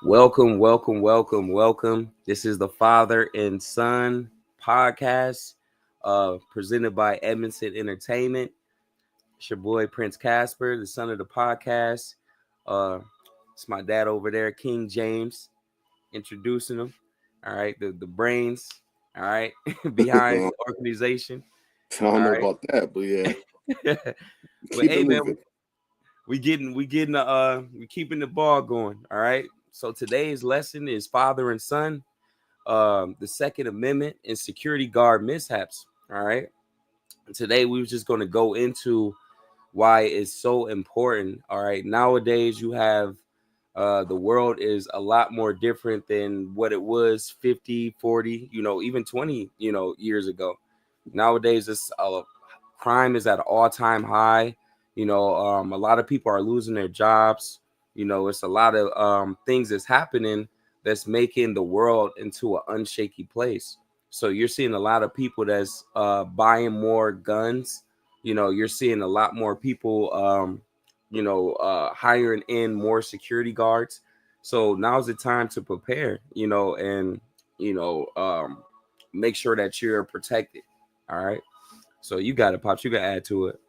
Welcome, welcome, welcome, welcome. This is the Father and Son podcast, presented by Edmondson Entertainment. It's your boy Prince Casper, the son of the podcast. Uh, it's my dad over there, King James, introducing him. All right, the brains. All right, behind I the organization. don't All know right, about that, but yeah, but keep it hey, man, moving. we keeping the ball going. All right. So today's lesson is father and son, the Second Amendment and security guard mishaps. All right. And today we were just going to go into why it's so important. All right. Nowadays you have the world is a lot more different than what it was 50, 40, even 20, years ago. Nowadays it's crime is at an all-time high. A lot of people are losing their jobs. It's a lot of things that's happening that's making the world into an unshaky place. So you're seeing a lot of people that's buying more guns. You're seeing a lot more people hiring in more security guards. So now's the time to prepare, and you know um make sure that you're protected. All right. So you got it, Pops. You got to add to it.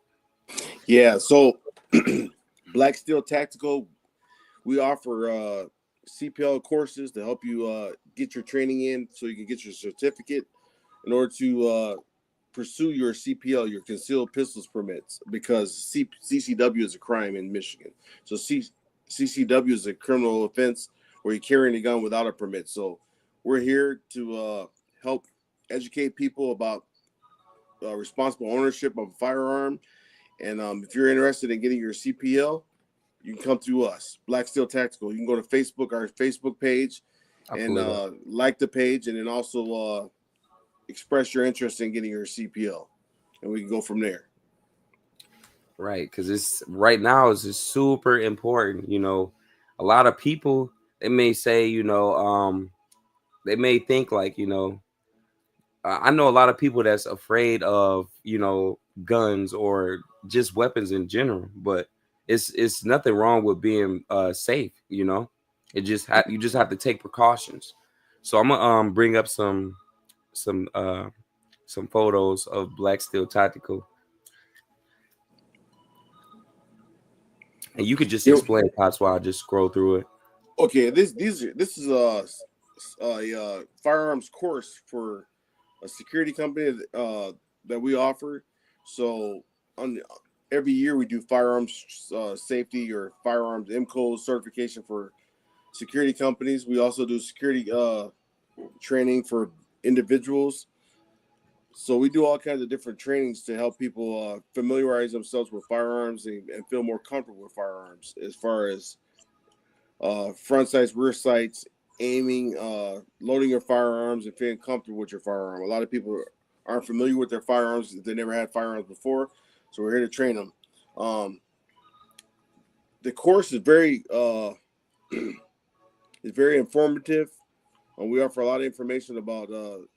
Yeah, so Black Steel Tactical, we offer CPL courses to help you get your training in so you can get your certificate in order to pursue your CPL, your concealed pistols permits, because CCW is a crime in Michigan. So CCW is a criminal offense where you're carrying a gun without a permit. So we're here to help educate people about responsible ownership of a firearm. And if you're interested in getting your CPL, you can come to us, Black Steel Tactical. You can go to Facebook, our Facebook page, and like the page, and then also express your interest in getting your CPL, and we can go from there. Right, because it's right now is just super important. A lot of people, they may say, they may think like, I know a lot of people that's afraid of, guns or just weapons in general, but it's nothing wrong with being safe. You just have to take precautions. So I'm gonna bring up some uh some photos of Black Steel Tactical, and you could just explain Pops while I just scroll through it. Okay, this is a firearms course for a security company that we offer. So on every year we do firearms safety or firearms MCO certification for security companies. We also do security training for individuals. So we do all kinds of different trainings to help people familiarize themselves with firearms and feel more comfortable with firearms, as far as front sights, rear sights, aiming, loading your firearms, and feeling comfortable with your firearm. A lot of people aren't familiar with their firearms; they never had firearms before, so we're here to train them. The course is very is very informative. We offer a lot of information about the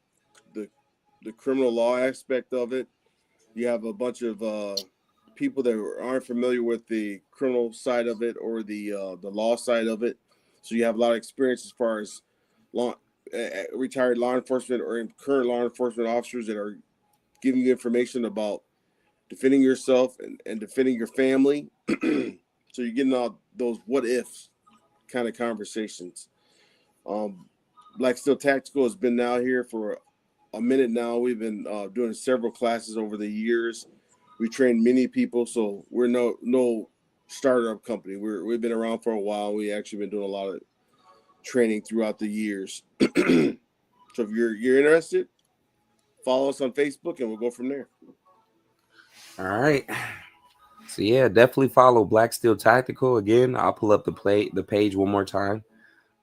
criminal law aspect of it. You have a bunch of people that aren't familiar with the criminal side of it or the law side of it. So you have a lot of experience as far as retired law enforcement or current law enforcement officers that are giving you information about defending yourself and defending your family. So you're getting all those what ifs kind of conversations. Black Steel Tactical has been out here for a minute now. We've been doing several classes over the years. We train many people, so we're no startup company. We've been around for a while. We actually been doing a lot of training throughout the years. So if you're interested, follow us on Facebook, and we'll go from there. All right. So yeah, definitely follow Black Steel Tactical. Again, I'll pull up the page one more time.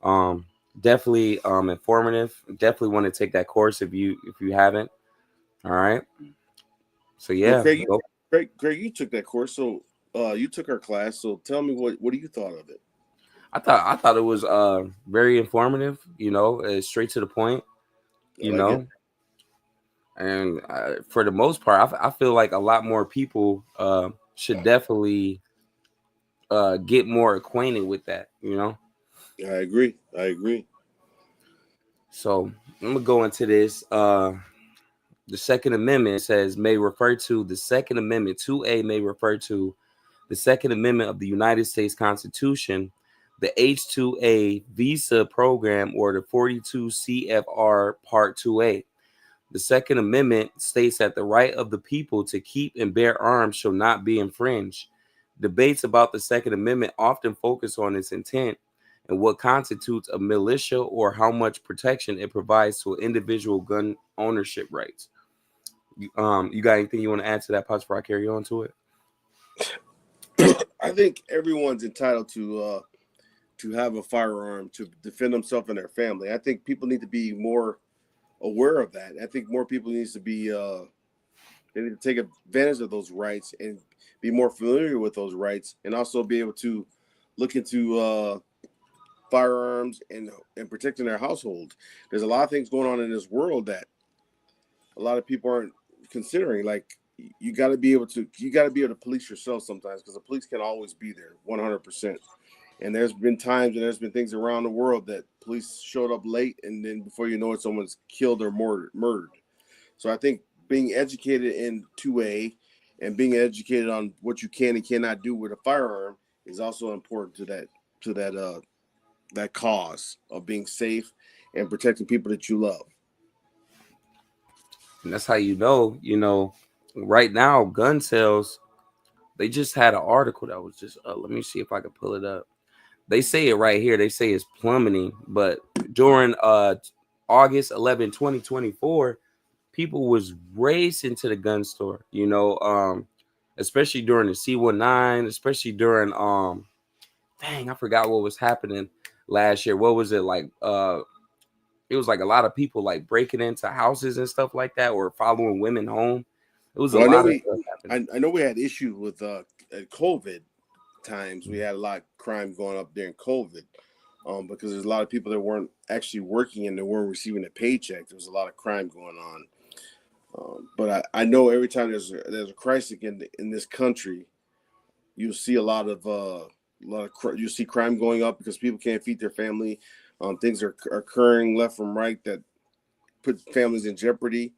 Um, Definitely informative. Definitely want to take that course if you haven't. All right. So So yeah, Craig, you took that course, so you took our class. So tell me what you thought of it. I thought it was very informative. Straight to the point. I You like it. know, and for the most part, I feel like a lot more people should definitely get more acquainted with that. I agree. I agree. So I'm gonna go into this. The Second Amendment says may refer to the Second Amendment 2A may refer to the Second Amendment of the United States Constitution, the H-2A visa program, or the 42 CFR Part 2A. The Second Amendment states that the right of the people to keep and bear arms shall not be infringed. Debates about the Second Amendment often focus on its intent and what constitutes a militia or how much protection it provides to individual gun ownership rights. You got anything you want to add to that, Pops, before I carry on to it? I think everyone's entitled to have a firearm to defend themselves and their family. I think people need to be more aware of that. I think more people needs to be they need to take advantage of those rights and be more familiar with those rights, and also be able to look into firearms and protecting their household. There's a lot of things going on in this world that a lot of people aren't considering. Like you got to be able to police yourself sometimes, because the police can't always be there 100%. And there's been times and there's been things around the world that police showed up late, and then before you know it, someone's killed or murdered. So I think being educated in 2A and being educated on what you can and cannot do with a firearm is also important to that cause of being safe and protecting people that you love. And that's how right now, gun sales, they just had an article that was just, let me see if I can pull it up. They say it right here. They say it's plummeting, but during August 11, 2024, people was racing to the gun store, especially during the C19, especially during dang, I forgot what was happening last year. What was it like? It was like a lot of people like breaking into houses and stuff like that, or following women home. It was a Well, I know lot of we stuff happening. I know we had issues with at COVID times. We had a lot of crime going up during COVID, because there's a lot of people that weren't actually working and they weren't receiving a paycheck. There was a lot of crime going on. But I know every time there's a crisis in this country, you'll see you see crime going up because people can't feed their family. Things are occurring left from right that put families in jeopardy.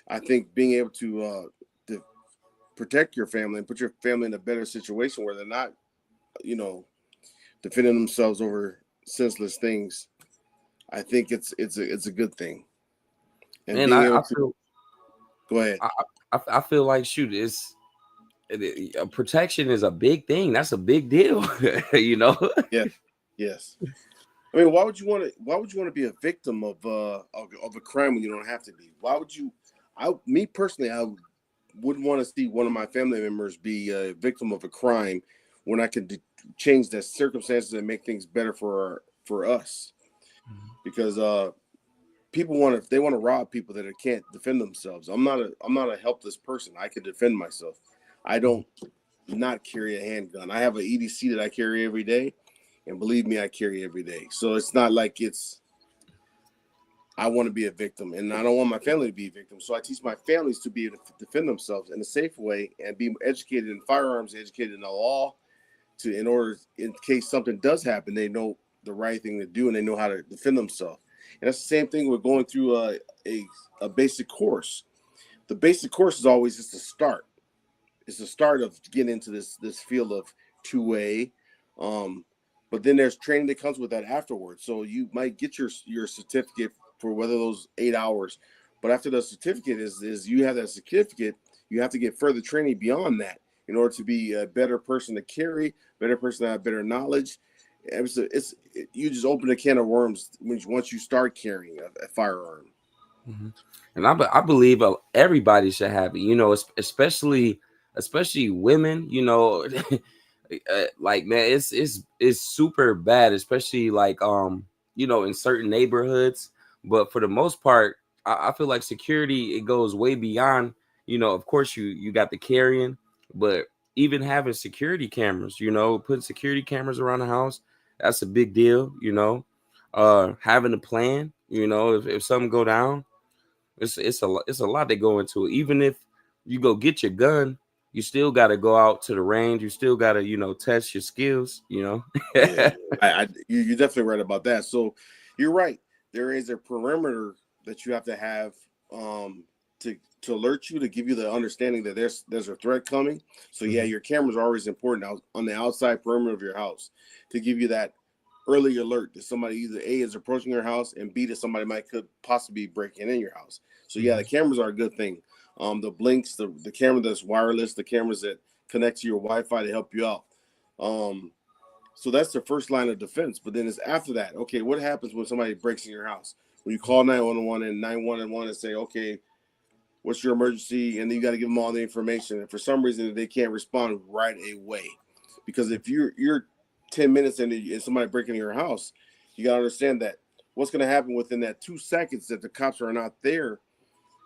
I think being able to protect your family and put your family in a better situation where they're not, you know, defending themselves over senseless things, I think it's a good thing. And Man, being able I to feel go ahead. I feel like shoot, protection is a big thing. That's a big deal, you know. Yeah, yes. I mean, why would you want to be a victim of a crime when you don't have to be? Why would you? Me personally, I wouldn't want to see one of my family members be a victim of a crime when I could change the circumstances and make things better for us. Because people want to rob people that can't defend themselves. I'm not a helpless person. I can defend myself. I don't not carry a handgun. I have an EDC that I carry every day, and believe me, I carry every day. So it's not like I want to be a victim, and I don't want my family to be a victim. So I teach my families to be able to defend themselves in a safe way and be educated in firearms, educated in the law, in order, in case something does happen, they know the right thing to do and they know how to defend themselves. And that's the same thing with going through a basic course. The basic course is always just a start. It's the start of getting into this field of 2A. But then there's training that comes with that afterwards. So you might get your certificate for whether those 8 hours. But after the certificate is you have that certificate, you have to get further training beyond that in order to be a better person to carry, better person to have better knowledge. You just open a can of worms once you start carrying a firearm. Mhm. And I believe everybody should have it, especially women, like man, it's super bad, especially like in certain neighborhoods. But for the most part, I feel like security, it goes way beyond. Of course you got the carrying, but even having security cameras, putting security cameras around the house, that's a big deal. Having a plan, if something go down, it's a lot that go into it. Even if you go get your gun, you still got to go out to the range. You still got to, test your skills, Yeah, you're definitely right about that. So you're right. There is a perimeter that you have to have to alert you, to give you the understanding that there's a threat coming. So yeah, your cameras are always important out on the outside perimeter of your house to give you that early alert that somebody either A is approaching your house, and B that somebody could possibly be breaking in your house. So yeah, the cameras are a good thing. The blinks, the camera that's wireless, the cameras that connect to your Wi-Fi to help you out. So that's the first line of defense. But then it's after that. Okay, what happens when somebody breaks in your house? When you call 911 and 911 and say, okay, what's your emergency? And then you got to give them all the information. And for some reason, they can't respond right away. Because if you're 10 minutes and somebody breaking in your house, you got to understand that what's going to happen within that 2 seconds that the cops are not there.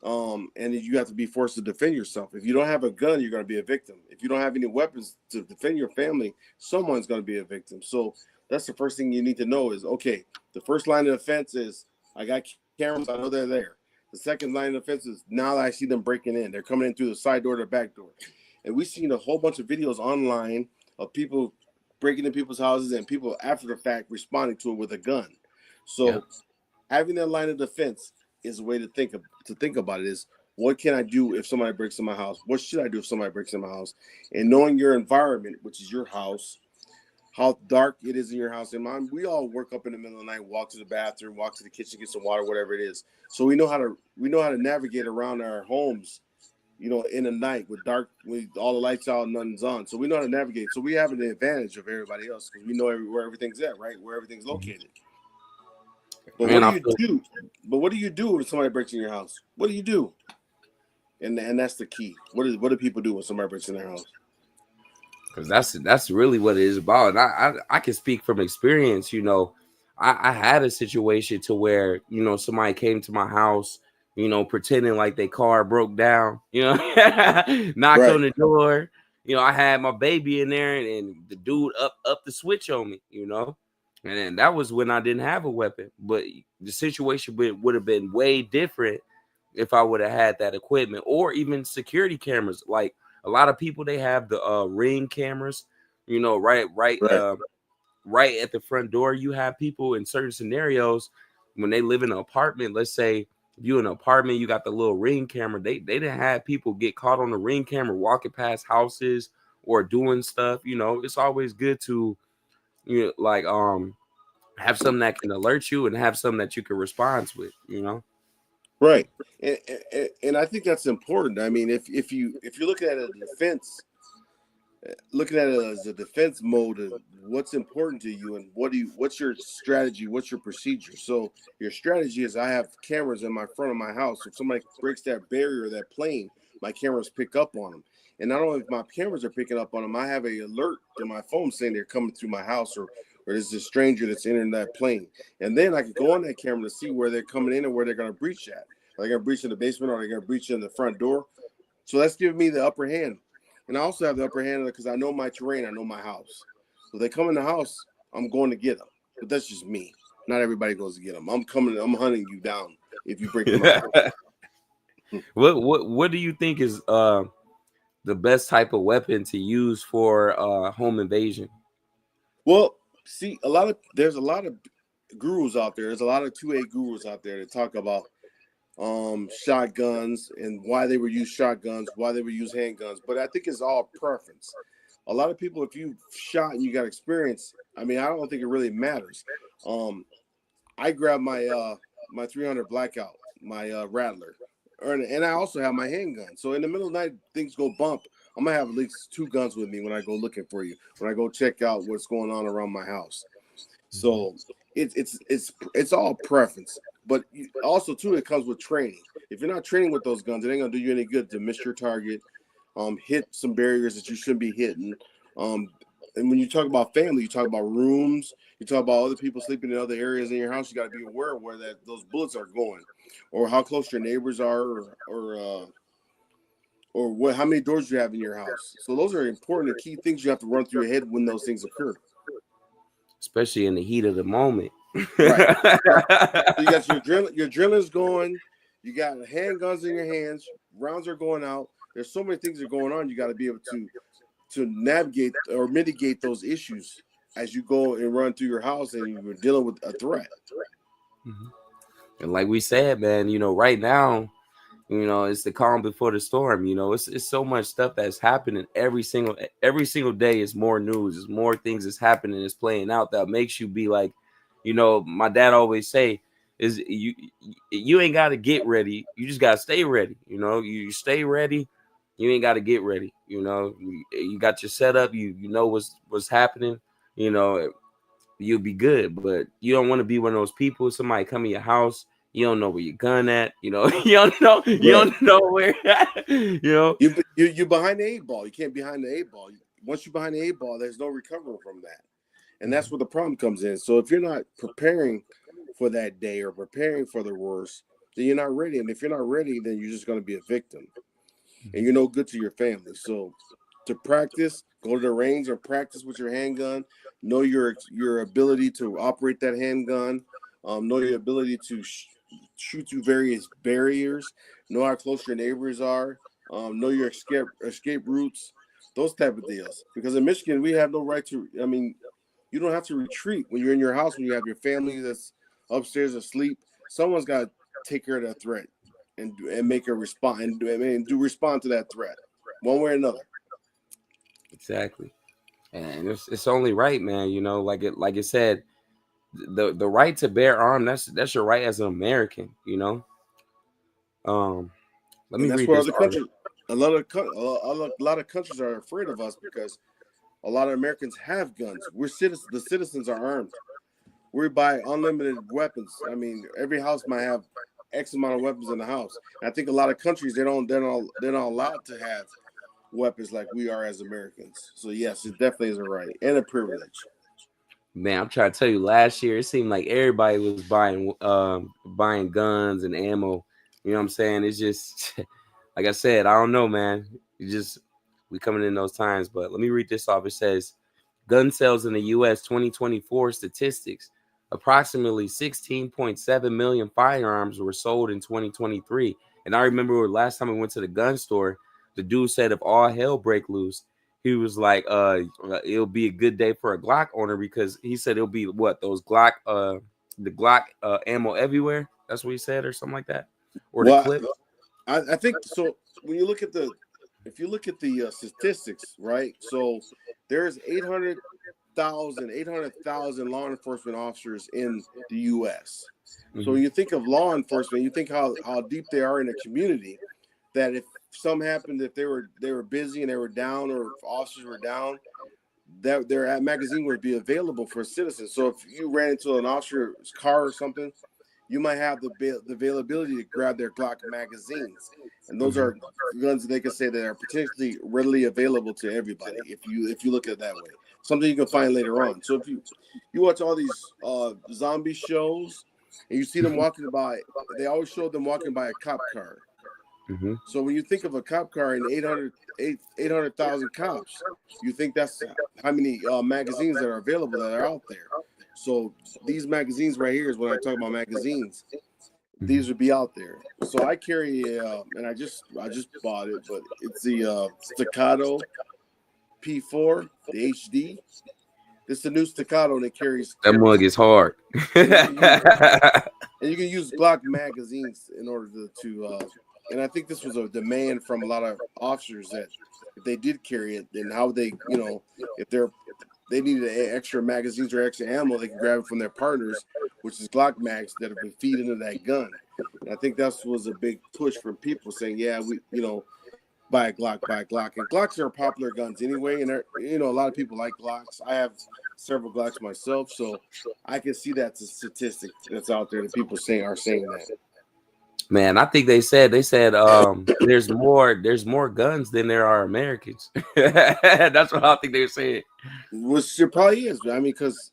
And you have to be forced to defend yourself. If you don't have a gun, you're going to be a victim. If you don't have any weapons to defend your family, someone's going to be a victim. So that's the first thing you need to know is, okay, the first line of defense is I got cameras, I know they're there. The second line of defense is now that I see them breaking in, they're coming in through the side door or the back door. And we've seen a whole bunch of videos online of people breaking in people's houses and people after the fact responding to it with a gun. So having that line of defense is a way to think about it is, what can I do if somebody breaks in my house? What should I do if somebody breaks in my house? And knowing your environment, which is your house, how dark it is in your house. And we all work up in the middle of the night, walk to the bathroom, walk to the kitchen, get some water, whatever it is. So we know how to navigate around our homes, in the night with all the lights out and nothing's on. So we know how to navigate. So we have an advantage of everybody else because we know where everything's at, right? Where everything's located. But what do you do? But what do you do when somebody breaks in your house? What do you do? And that's the key. What do people do when somebody breaks in their house? Because that's really what it is about. And I can speak from experience. I had a situation to where somebody came to my house, pretending like their car broke down. Knocked on the door. I had my baby in there, and the dude up the switch on me. And then that was when I didn't have a weapon. But the situation would have been way different if I would have had that equipment, or even security cameras. Like a lot of people, they have the Ring cameras, right at the front door. You have people in certain scenarios when they live in an apartment. Let's say if you're in an apartment, you got the little Ring camera. They didn't have people get caught on the Ring camera walking past houses or doing stuff. It's always good to have something that can alert you and have something that you can respond with. Right. And I think that's important. I mean, if you're looking at a defense, looking at it as a defense mode, of what's important to you and what's your strategy, what's your procedure. So your strategy is, I have cameras in my front of my house. If somebody breaks that barrier, that plane, my cameras pick up on them. And not only if my cameras are picking up on them, I have an alert in my phone saying they're coming through my house, or there's a stranger that's entering that plane. And then I can go on that camera to see where they're coming in and where they're going to breach at. Are they going to breach in the basement, or are they going to breach in the front door? So that's giving me the upper hand. And I also have the upper hand because I know my terrain, I know my house. So they come in the house, I'm going to get them. But that's just me. Not everybody goes to get them. I'm hunting you down if you break my house. What do you think is the best type of weapon to use for home invasion? Well, see, there's a lot of gurus out there. There's a lot of 2A gurus out there that talk about shotguns and why they would use shotguns, why they would use handguns. But I think it's all preference. A lot of people, if you shot and you got experience, I mean, I don't think it really matters. I grabbed my my 300 Blackout, my Rattler, and I also have my handgun. So in the middle of the night, things go bump. I'm gonna have at least 2 guns with me when I go looking for you, when I go check out what's going on around my house. So it's all preference. But also, too, it comes with training. If you're not training with those guns, it ain't going to do you any good to miss your target, hit some barriers that you shouldn't be hitting. And when you talk about family, you talk about rooms, you talk about other people sleeping in other areas in your house. You got to be aware of where those bullets are going, or how close your neighbors are, or how many doors you have in your house. So those are important and key things you have to run through your head when those things occur. Especially in the heat of the moment. Right. So you got your adrenaline's going, you got handguns in your hands, rounds are going out, there's so many things that are going on. You got to be able to navigate or mitigate those issues as you go and run through your house and you're dealing with a threat. Mhm. And like we said, man, right now, it's the calm before the storm. It's so much stuff that's happening every single day. Is more news, is more things that's happening, is playing out that makes you be like, my dad always say is you ain't got to get ready, you just got to stay ready. You stay ready, you ain't got to get ready. You got your setup, you know what's happening. you know you'll be good. But you don't want to be one of those people. Somebody come in your house, you don't know where your gun at. You Right. don't know where. you know. You behind the eight ball. You can't behind the eight ball. Once you're behind the eight ball, there's no recovering from that, and that's where the problem comes in. So if you're not preparing for that day or preparing for the worst, then you're not ready. And if you're not ready, then you're just going to be a victim, and you're no good to your family. So to practice, go to the range and practice with your handgun. Know your ability to operate that handgun. Know your ability to shoot through various barriers. Know how close your neighbors are. Know your escape routes. Those type of deals. Because in Michigan, we have no right to. I mean, you don't have to retreat when you're in your house. When you have your family that's upstairs asleep, someone's got to take care of that threat and make a response and do respond to that threat one way or another. Exactly. And it's only right, man. Like it said, the right to bear arm. That's your right as an American. Um, Let And me that's read where this other article. countries, a lot of countries are afraid of us because a lot of Americans have guns. We're citizens. The citizens are armed. We buy unlimited weapons. I mean, every house might have X amount of weapons in the house. And I think a lot of countries they're not allowed to have weapons like we are as Americans. So yes, it definitely is a right and a privilege. Man, I'm trying to tell you, last year it seemed like everybody was buying guns and ammo. You know what I'm saying? It's just like I said, I don't know, man. We coming in those times. But let me read this off. It says gun sales in the US 2024 statistics. Approximately 16.7 million firearms were sold in 2023. And I remember last time we went to the gun store, the dude said if all hell break loose, he was like, it'll be a good day for a Glock owner because he said it'll be what those the Glock ammo everywhere. That's what he said, or something like that, or the Well, clip. I think so. When you look at if you look at the statistics, right? So there's 800,000 law enforcement officers in the U.S. So Mhm. when you think of law enforcement, you think how deep they are in a community. That if some happened, if they were busy and they were down, or if officers were down, that their magazine would be available for citizens. So if you ran into an officer's car or something, you might have the availability to grab their Glock magazines, and those Mhm. are guns that they can say that are potentially readily available to everybody. If you look at it that way, something you can find later on. So if you watch all these zombie shows and you see them walking by, they always show them walking by a cop car. Mhm. So when you think of a cop car and 800,000 cops, you think that's how many magazines that are available that are out there. So these magazines right here is when I talk about magazines. These Mhm. would be out there. So I carry, and I just bought it, but it's the Staccato P4, the HD. This is the new Staccato that carries That mug carries, is hard. and you can use Glock magazines in order and I think this was a demand from a lot of officers that if they did carry it, then how they, if they needed extra magazines or extra ammo, they can grab it from their partners, which is Glock mags that have been feed into that gun. And I think that was a big push from people saying, yeah, buy a Glock, buy a Glock. And Glocks are popular guns anyway, and a lot of people like Glocks. I have several Glocks myself, so I can see that's a statistic that's out there that people are saying that. Man, I think they said there's more guns than there are Americans. That's what I think they're saying. Which it probably is. I mean, because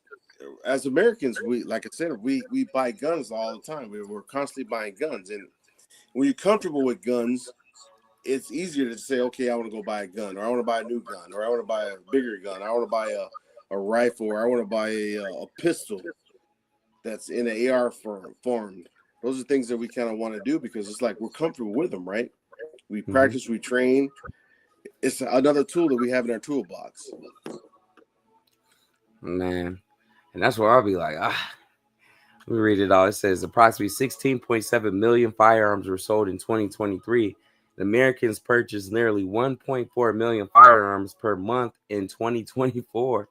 as Americans, like I said, we buy guns all the time. We're constantly buying guns, and when you're comfortable with guns, it's easier to say, okay, I want to go buy a gun, or I want to buy a new gun, or I want to buy a bigger gun, I want to buy a rifle, or I want to buy a pistol that's in an AR form. Those are things that we kind of want to do because it's like we're comfortable with them, right? We practice, we train. It's another tool that we have in our toolbox. Man, and that's where I'll be like, let me read it all. It says approximately 16.7 million firearms were sold in 2023. The Americans purchased nearly 1.4 million firearms per month in 2024.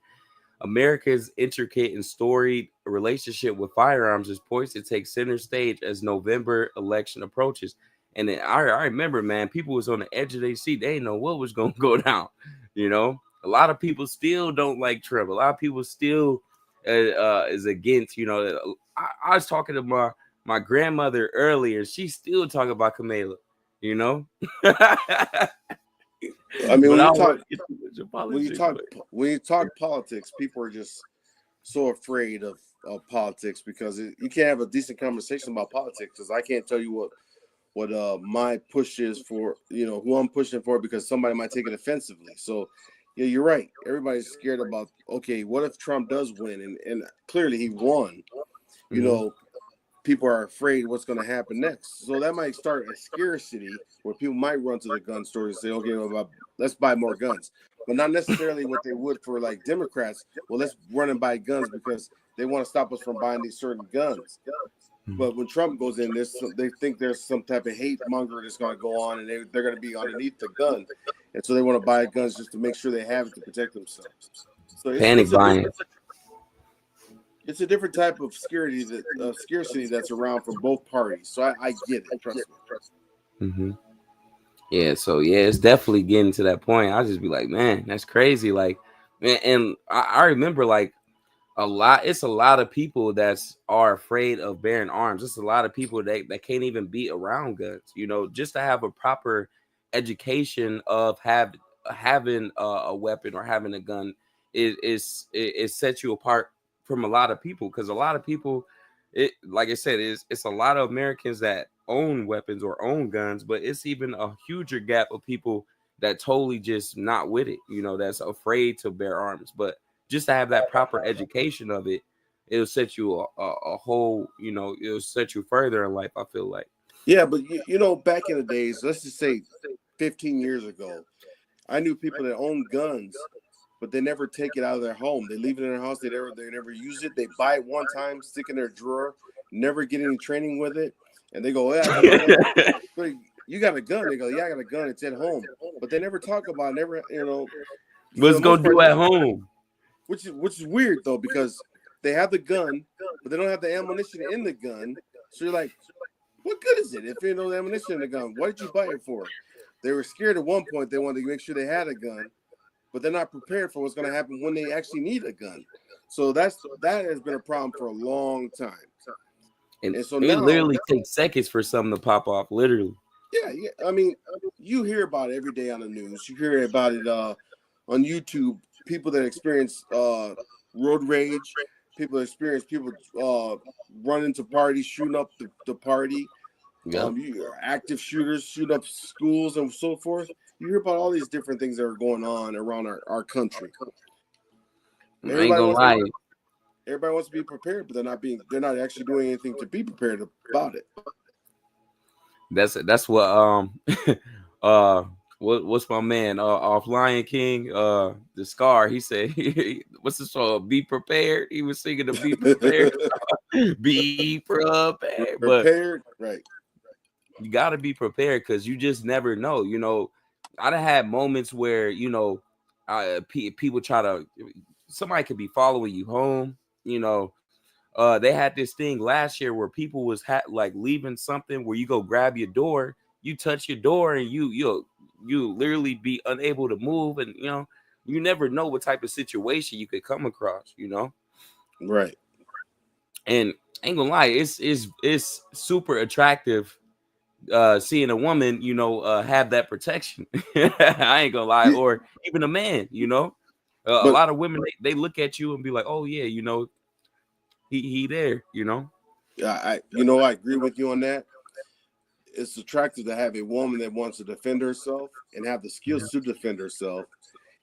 America's intricate and storied relationship with firearms is poised to take center stage as November election approaches. And then I remember, man, people was on the edge of their seat. They didn't know what was going to go down. You know, a lot of people still don't like Trump. A lot of people still is against, you know. I was talking to my grandmother earlier. She's still talking about Kamala, you know. I mean, But when you talk politics, people are just so afraid of politics because you can't have a decent conversation about politics. Because I can't tell you what my push is for, you know, who I'm pushing for, because somebody might take it offensively. So yeah, you're right. Everybody's scared about, okay, what if Trump does win, and clearly he won. You know, people are afraid what's going to happen next. So that might start a scarcity where people might run to the gun store and say, okay, well, let's buy more guns. But not necessarily what they would for like Democrats. Well, let's run and buy guns because they want to stop us from buying these certain guns. But when Trump goes in, they think there's some type of hate monger that's going to go on, and they're going to be underneath the gun. And so they want to buy guns just to make sure they have it to protect themselves. So panic buying. It's a different type of scarcity that's around from both parties. So I get it. Trust me. Yeah, so yeah, it's definitely getting to that point. I'll just be like, man, that's crazy. Like, man, and I remember like it's a lot of people that's are afraid of bearing arms. It's a lot of people that can't even be around guns, you know, just to have a proper education of having a weapon or having a gun it sets you apart from a lot of people, because a lot of people, it like I said, it's a lot of Americans that own weapons or own guns, but it's even a huger gap of people that totally just not with it, you know, that's afraid to bear arms. But just to have that proper education of it, it'll set you a whole, you know, it'll set you further in life, I feel like. Yeah, but you know, back in the days, let's just say 15 years ago, I knew people that owned guns, but they never take it out of their home. They leave it in their house. They never use it. They buy it one time, stick it in their drawer, never get any training with it. And they go, yeah, you know what? But you got a gun. They go, yeah, I got a gun. It's at home. But they never talk about it, never, you know. What's going to do at home? Which is weird, though, because they have the gun, but they don't have the ammunition in the gun. So you're like, what good is it if you know the ammunition in the gun? What did you buy it for? They were scared at one point. They wanted to make sure they had a gun, but they're not prepared for what's going to happen when they actually need a gun. So that has been a problem for a long time. And so it literally takes seconds for something to pop off, literally. Yeah. I mean, you hear about it every day on the news. You hear about it on YouTube. People that experience road rage. People run into parties, shooting up the party. Yep. Active shooters shoot up schools and so forth. You hear about all these different things that are going on around our country. I ain't gonna lie. Everybody wants to be prepared, but they're not actually doing anything to be prepared about it. That's what what's my man off Lion King, the Scar, he said, what's the song? Be prepared. He was singing the Be Prepared. Be prepared. Prepared, but right. You gotta be prepared, because you just never know. You know, I'd have had moments where, you know, people try to, somebody could be following you home, you know. They had this thing last year where people was like leaving something where you go grab your door, you touch your door, and you literally be unable to move, and you know, you never know what type of situation you could come across, you know. Right. And I ain't gonna lie, it's super attractive seeing a woman, you know, have that protection. I ain't gonna lie, or even a man, you know. A lot of women, they look at you and be like, oh yeah, you know, he there, you know. I agree with you on that. It's attractive to have a woman that wants to defend herself and have the skills to defend herself.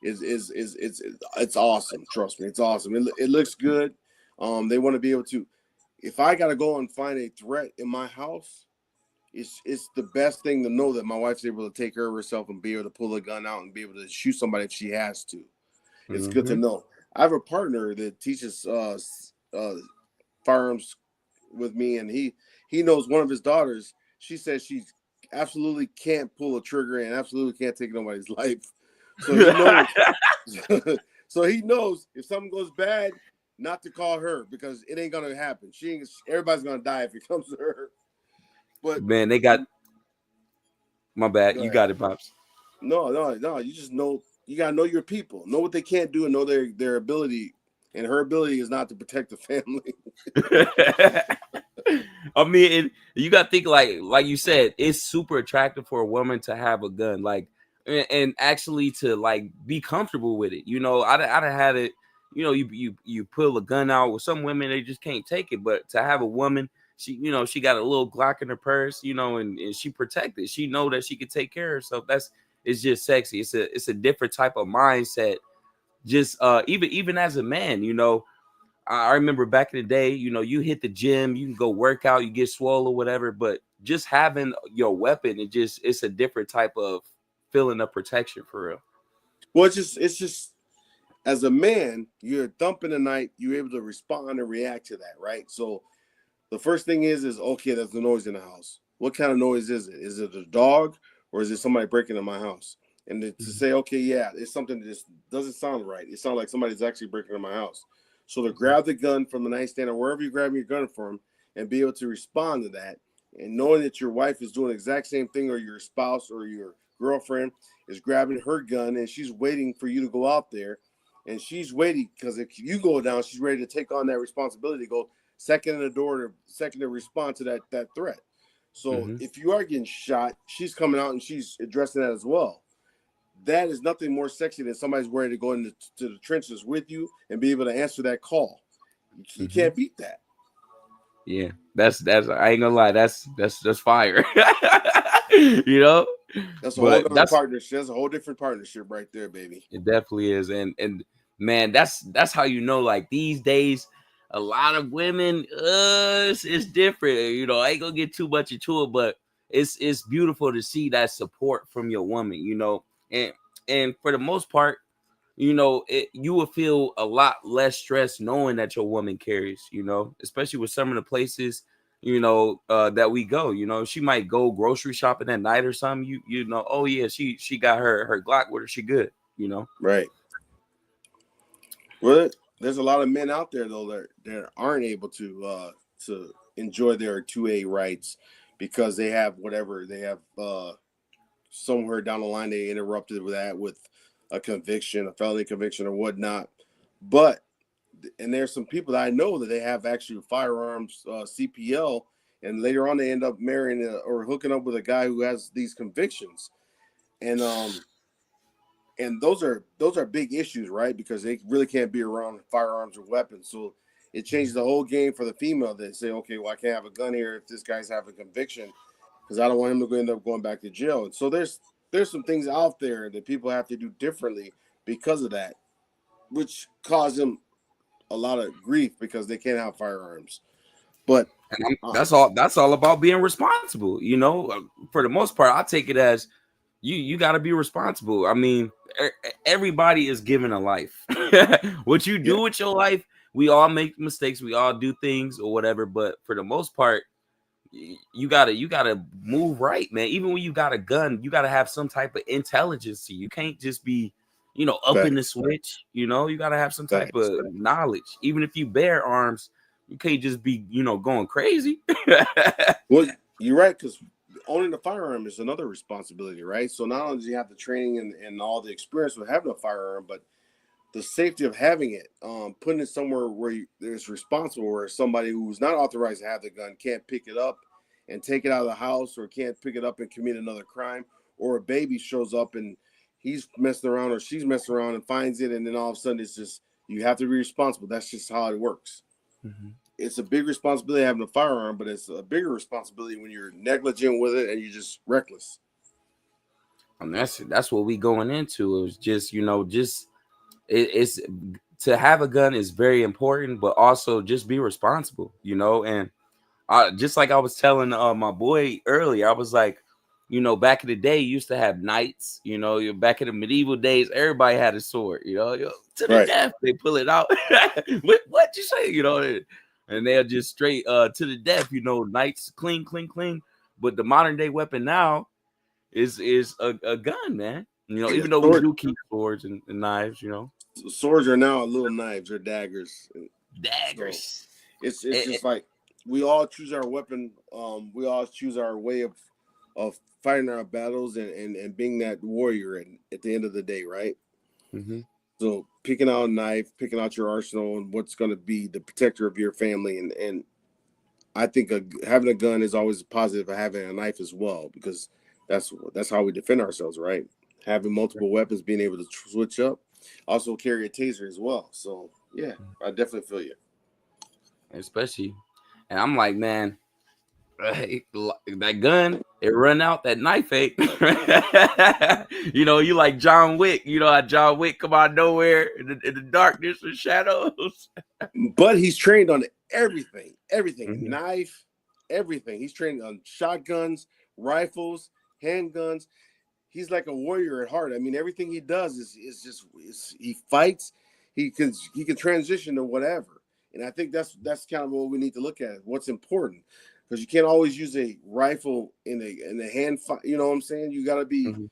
It's awesome. Trust me, it's awesome. It looks good. They want to be able to. If I got to go and find a threat in my house, it's the best thing to know that my wife's able to take care of herself and be able to pull a gun out and be able to shoot somebody if she has to. It's good to Mm-hmm. know. I have a partner that teaches firearms with me, and he knows one of his daughters. She says she absolutely can't pull a trigger and absolutely can't take nobody's life. So he knows. So he knows if something goes bad, not to call her because it ain't gonna happen. She ain't, everybody's gonna die if it comes to her. But Man, they got my bad. go You ahead. got it, pops. No. You just know you gotta know your people, know what they can't do, and know their ability. And her ability is not to protect the family. I mean, you got to think like you said, it's super attractive for a woman to have a gun, like, and actually to like be comfortable with it. You know, I'd have had it. You know, you pull a gun out with some women, they just can't take it. But to have a woman, she got a little Glock in her purse, and she protected. She know that she could take care of herself. It's just sexy. It's a different type of mindset. Just even as a man, I remember back in the day, you hit the gym, you can go work out, you get swole or whatever, but just having your weapon, it's a different type of feeling of protection for real. Well, it's just as a man, you're thumping the night, you're able to respond and react to that, right? So the first thing is okay, there's a noise in the house. What kind of noise is it? Is it a dog or is it somebody breaking in my house? And to say, okay, yeah, it's something that just doesn't sound right. It sounds like somebody's actually breaking in my house. So to grab the gun from the nightstand or wherever you're grabbing your gun from and be able to respond to that, and knowing that your wife is doing the exact same thing, or your spouse or your girlfriend is grabbing her gun and she's waiting for you to go out there, and she's waiting because if you go down, she's ready to take on that responsibility to go second in the door to second to respond to that threat. So Mm-hmm. if you are getting shot, she's coming out and she's addressing that as well. That is nothing more sexy than somebody's ready to go into the trenches with you and be able to answer that call. You Mm-hmm. can't beat that. Yeah, that's I ain't gonna lie, that's fire. you know, That's a whole but other partnership. That's a whole different partnership right there, baby. it definitely is, and man, that's how like these days, a lot of women, it's different. I ain't gonna get too much into it, but it's beautiful to see that support from your woman. And for the most part, you will feel a lot less stress knowing that your woman cares. Especially with some of the places that we go. She might go grocery shopping at night or something. Oh yeah, she got her Glock with her. She good. Right. Well, there's a lot of men out there though that aren't able to enjoy their 2A rights because they have whatever they have somewhere down the line they interrupted with that with a conviction, a felony conviction or whatnot. But and there's some people that I know that they have actually firearms CPL, and later on they end up marrying or hooking up with a guy who has these convictions, and those are big issues, right? Because they really can't be around firearms or weapons. So it changes the whole game for the female. They say, okay, well, I can't have a gun here if this guy's having a conviction because I don't want him to end up going back to jail. And so there's some things out there that people have to do differently because of that, which cause them a lot of grief because they can't have firearms. But And that's all about being responsible. For the most part, I take it as you got to be responsible. I mean, everybody is given a life. What you yeah, do with your life, we all make mistakes, we all do things or whatever, but for the most part, you gotta move right, man. Even when you got a gun, you gotta have some type of intelligence. You can't just be up in the facts, switch. You gotta have some type facts. of knowledge. Even if you bear arms, you can't just be going crazy. Well, you're right, because owning a firearm is another responsibility, right? So not only do you have the training and all the experience with having a firearm, but the safety of having it, putting it somewhere where there's responsible, where somebody who's not authorized to have the gun can't pick it up and take it out of the house, or can't pick it up and commit another crime, or a baby shows up and he's messing around or she's messing around and finds it, and then all of a sudden it's just you have to be responsible. That's just how it works. Mhm. It's a big responsibility having a firearm, but it's a bigger responsibility when you're negligent with it and you're just reckless. And that's what we going into. It was just it's to have a gun is very important, but also just be responsible. And just like I was telling my boy earlier, I was like, back in the day, you used to have knights. Back in the medieval days, everybody had a sword. To the Right. death, they pull it out. What you say? And they're just straight to the death. Knights clean, clean, clean. But the modern day weapon now is a gun, man. Yeah, Even though we do keep swords and knives, swords are now little knives or daggers. So daggers. it's just like we all choose our weapon. We all choose our way of fighting our battles and being that warrior at the end of the day, right? Mm-hmm. So picking out a knife, picking out your arsenal, and what's going to be the protector of your family, and I think having a gun is always positive of having a knife as well, because that's how we defend ourselves, right? Having multiple weapons, being able to switch up, also carry a taser as well. So yeah, I definitely feel you. Especially, and I'm like, man, that gun, it run out, that knife ain't. You like John Wick. How John Wick come out of nowhere in the darkness and shadows. But he's trained on everything, Mm-hmm. knife, everything. He's trained on shotguns, rifles, handguns. He's like a warrior at heart. I mean, everything he does is he fights. He can transition to whatever, and I think that's kind of what we need to look at. What's important, because you can't always use a rifle in a hand fight. You know what I'm saying? Mm-hmm.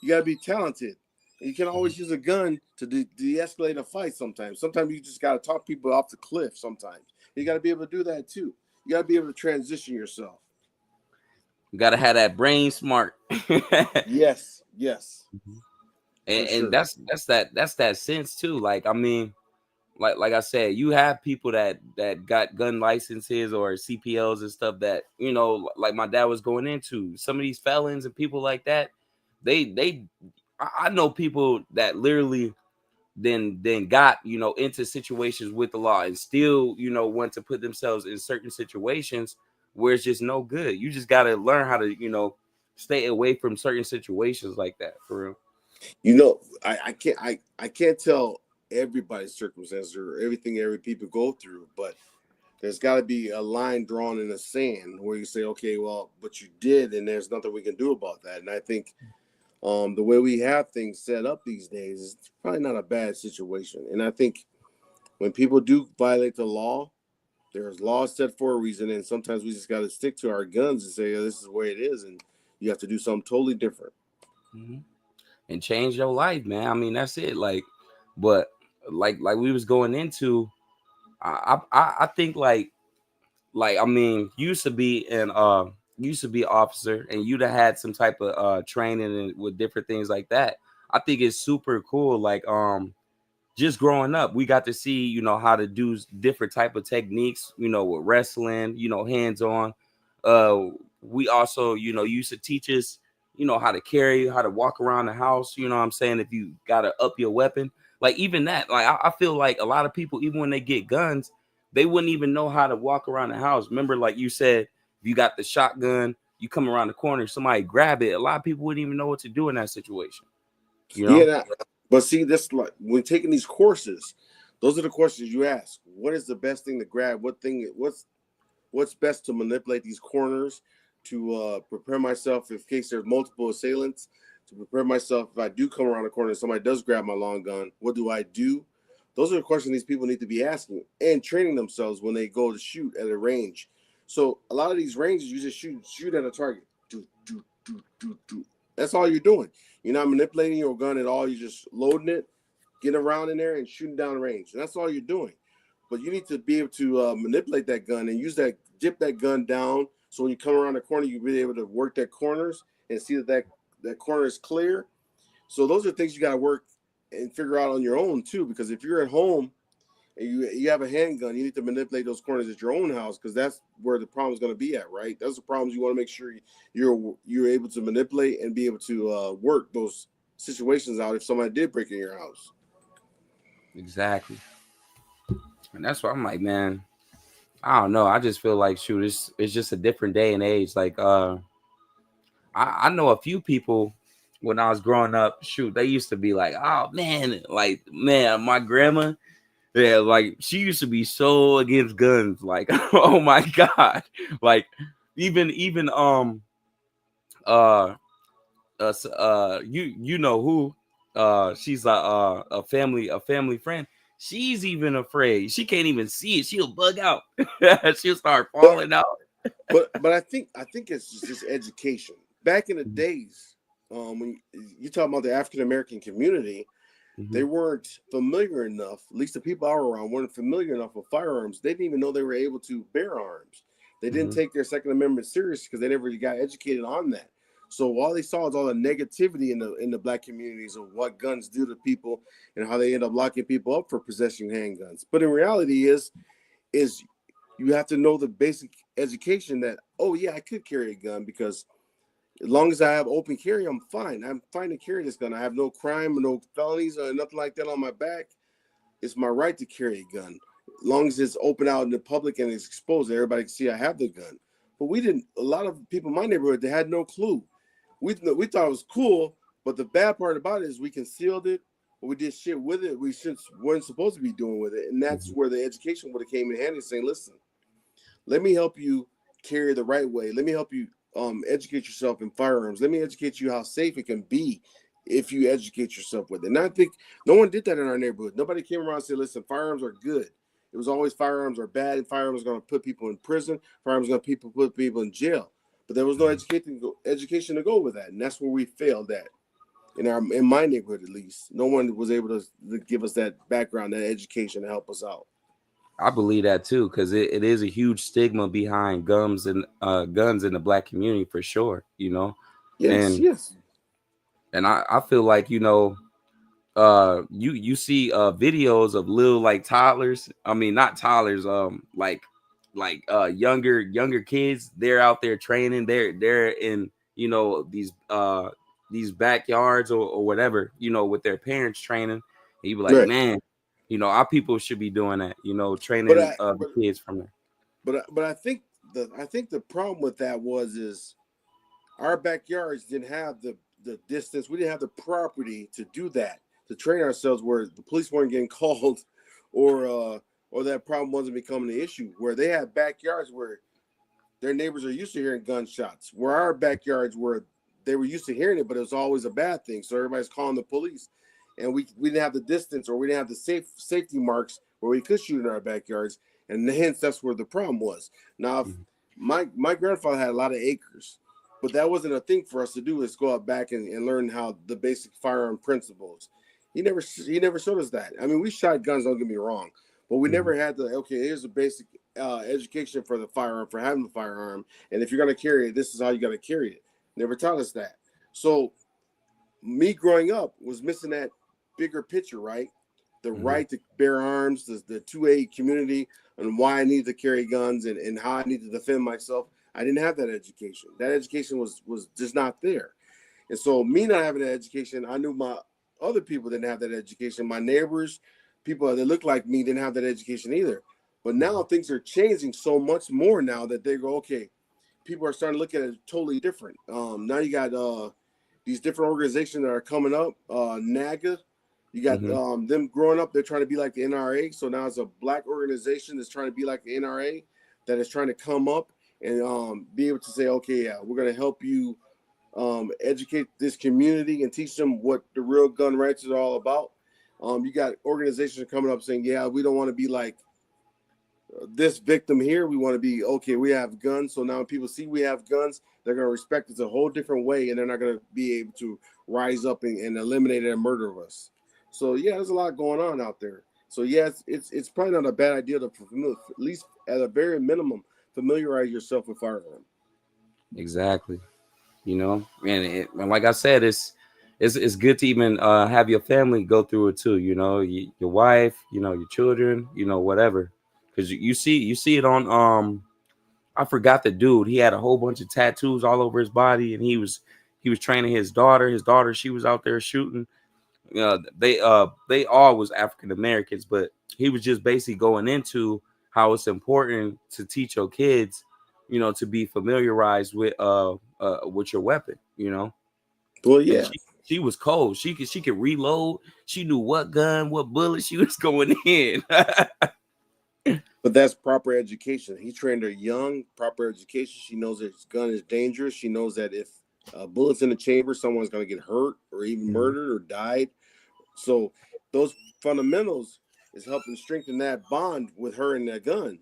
You gotta be talented. You can always use a gun to de-escalate a fight. Sometimes you just gotta talk people off the cliff. Sometimes you gotta be able to do that too. You gotta be able to transition yourself. You gotta have that brain smart. Yes, for and sure. that's that sense too. Like, I mean, like I said, you have people that got gun licenses or CPLs and stuff that like my dad was going into. Some of these felons and people like that, they I know people that literally then got into situations with the law and still want to put themselves in certain situations where it's just no good. You just got to learn how to stay away from certain situations like that, for real. I can't tell everybody's circumstances or everything every people go through, but there's got to be a line drawn in the sand where you say, okay, well, but you did, and there's nothing we can do about that. And I think the way we have things set up these days is probably not a bad situation. And I think when people do violate the law, there's laws set for a reason, and sometimes we just got to stick to our guns and say, oh, this is the way it is, and you have to do something totally different. Mm-hmm. And change your life, man. I mean, that's it. Like, but like we was going into, I think I mean, used to be an officer, and you'd have had some type of training and with different things like that. I think it's super cool. Like, just growing up, we got to see, how to do different type of techniques, with wrestling, hands on. Uh, we also, used to teach us, how to carry, how to walk around the house. You know what I'm saying? If you got to up your weapon, like even that, like I feel like a lot of people, even when they get guns, they wouldn't even know how to walk around the house. Remember, like you said, if you got the shotgun, you come around the corner, somebody grab it. A lot of people wouldn't even know what to do in that situation. You know? Yeah, but see, this like when taking these courses, those are the questions you ask. What is the best thing to grab? What's best to manipulate these corners to prepare myself in case there's multiple assailants, to prepare myself if I do come around the corner and somebody does grab my long gun, what do I do? Those are the questions these people need to be asking and training themselves when they go to shoot at a range. So a lot of these ranges, you just shoot at a target. That's all you're doing. You're not manipulating your gun at all. You're just loading it, getting around in there, and shooting down range. And that's all you're doing. But you need to be able to manipulate that gun and dip that gun down. So when you come around the corner, you'll be able to work that corners and see that corner is clear. So those are things you got to work and figure out on your own too. Because if you're at home and you have a handgun, you need to manipulate those corners at your own house, because that's where the problem is going to be at, right? That's the problems you want to make sure you're able to manipulate and be able to work those situations out if somebody did break in your house. Exactly. And that's why I'm like, man, I don't know. I just feel like, shoot, it's just a different day and age. Like, I know a few people when I was growing up. Shoot, they used to be like, oh man, like man, my grandma. Yeah, like she used to be so against guns. Like, oh my god, like even uh you know who, she's a family friend. She's even afraid. She can't even see it. She'll bug out. She'll start But falling out. but I think it's just education. Back in the days, when you talk about the African American community, Hmm. they weren't familiar enough. At least the people I were around weren't familiar enough with firearms. They didn't even know they were able to bear arms. They didn't Hmm. take their Second Amendment serious because they never got educated on that. So all they saw is all the negativity in the black communities of what guns do to people and how they end up locking people up for possessing handguns. But in reality, is you have to know the basic education that, oh yeah, I could carry a gun because as long as I have open carry, I'm fine. I'm fine to carry this gun. I have no crime, no felonies, or nothing like that on my back. It's my right to carry a gun. As long as it's open out in the public and it's exposed, everybody can see I have the gun. But we didn't. A lot of people in my neighborhood, they had no clue. We thought it was cool, but the bad part about it is we concealed it, or we did shit with it we should weren't supposed to be doing with it, and that's Hmm. where the education would have came in handy, saying, "Listen, let me help you carry the right way. Let me help you educate yourself in firearms. Let me educate you how safe it can be if you educate yourself with it." And I think no one did that in our neighborhood. Nobody came around and said, "Listen, firearms are good." It was always firearms are bad, and firearms are going to put people in prison. Firearms are going to put people in jail. But there was no education to go with that, and that's where we failed at in my neighborhood at least. No one was able to give us that background, that education to help us out. I believe that too, because it is a huge stigma behind guns in the black community for sure. Yes, And yes, I feel like, you see videos of little like toddlers, I mean not toddlers, like younger kids. They're out there training, they're in, these backyards or whatever, with their parents training. And you be like, right. man, our people should be doing that, But training I the kids from there. but I think the problem with that is our backyards didn't have the distance. We didn't have the property to do that, to train ourselves where the police weren't getting called, or or that problem wasn't becoming an issue. Where they have backyards where their neighbors are used to hearing gunshots, where our backyards were they were used to hearing it, but it was always a bad thing. So everybody's calling the police, and we didn't have the distance, or we didn't have the safety marks where we could shoot in our backyards, and hence that's where the problem was. Now, if Mhm. my grandfather had a lot of acres, but that wasn't a thing for us to do. Is go out back and learn how the basic firearm principles. He never showed us that. I mean, we shot guns. Don't get me wrong, but we Mhm. never had the okay. Here's a basic education for the firearm, for having the firearm, and if you're gonna carry it, this is how you gotta carry it. Never taught us that. So me growing up was missing that bigger picture, right? The Mhm. right to bear arms, the 2A community, and why I needed to carry guns, and how I need to defend myself. I didn't have that education. That education was just not there. And so me not having that education, I knew my other people didn't have that education. My neighbors, people that look like me, didn't have that education either. But now Mhm. things are changing so much more now that they go, okay, people are starting to look at it totally different. Now you got these different organizations that are coming up. NAGA, you got Mhm. them growing up. They're trying to be like the NRA. So now it's a black organization that's trying to be like the NRA, that is trying to come up and be able to say, okay, yeah, we're going to help you educate this community and teach them what the real gun rights are all about. You got organizations coming up saying, yeah, we don't want to be like this victim here. We want to be okay. We have guns, so now when people see we have guns, they're going to respect us a whole different way, and they're not going to be able to rise up and eliminate and murder us. So yeah, there's a lot going on out there. So yeah, it's probably not a bad idea to at least at a very minimum familiarize yourself with firearm. Exactly. And like I said, it's good to even have your family go through it too. Your wife, your children, whatever, because you see it on I forgot the dude. He had a whole bunch of tattoos all over his body, and he was training his daughter. His daughter, she was out there shooting. They all was African Americans, but he was just basically going into how it's important to teach your kids, to be familiarized with your weapon. Well, And yeah. She was cold. She could reload. She knew what gun, what bullet she was going in. But that's proper education. He trained her young, proper education. She knows that his gun is dangerous. She knows that if a bullet's in the chamber, someone's going to get hurt or even murdered or died. So those fundamentals is helping strengthen that bond with her and that gun,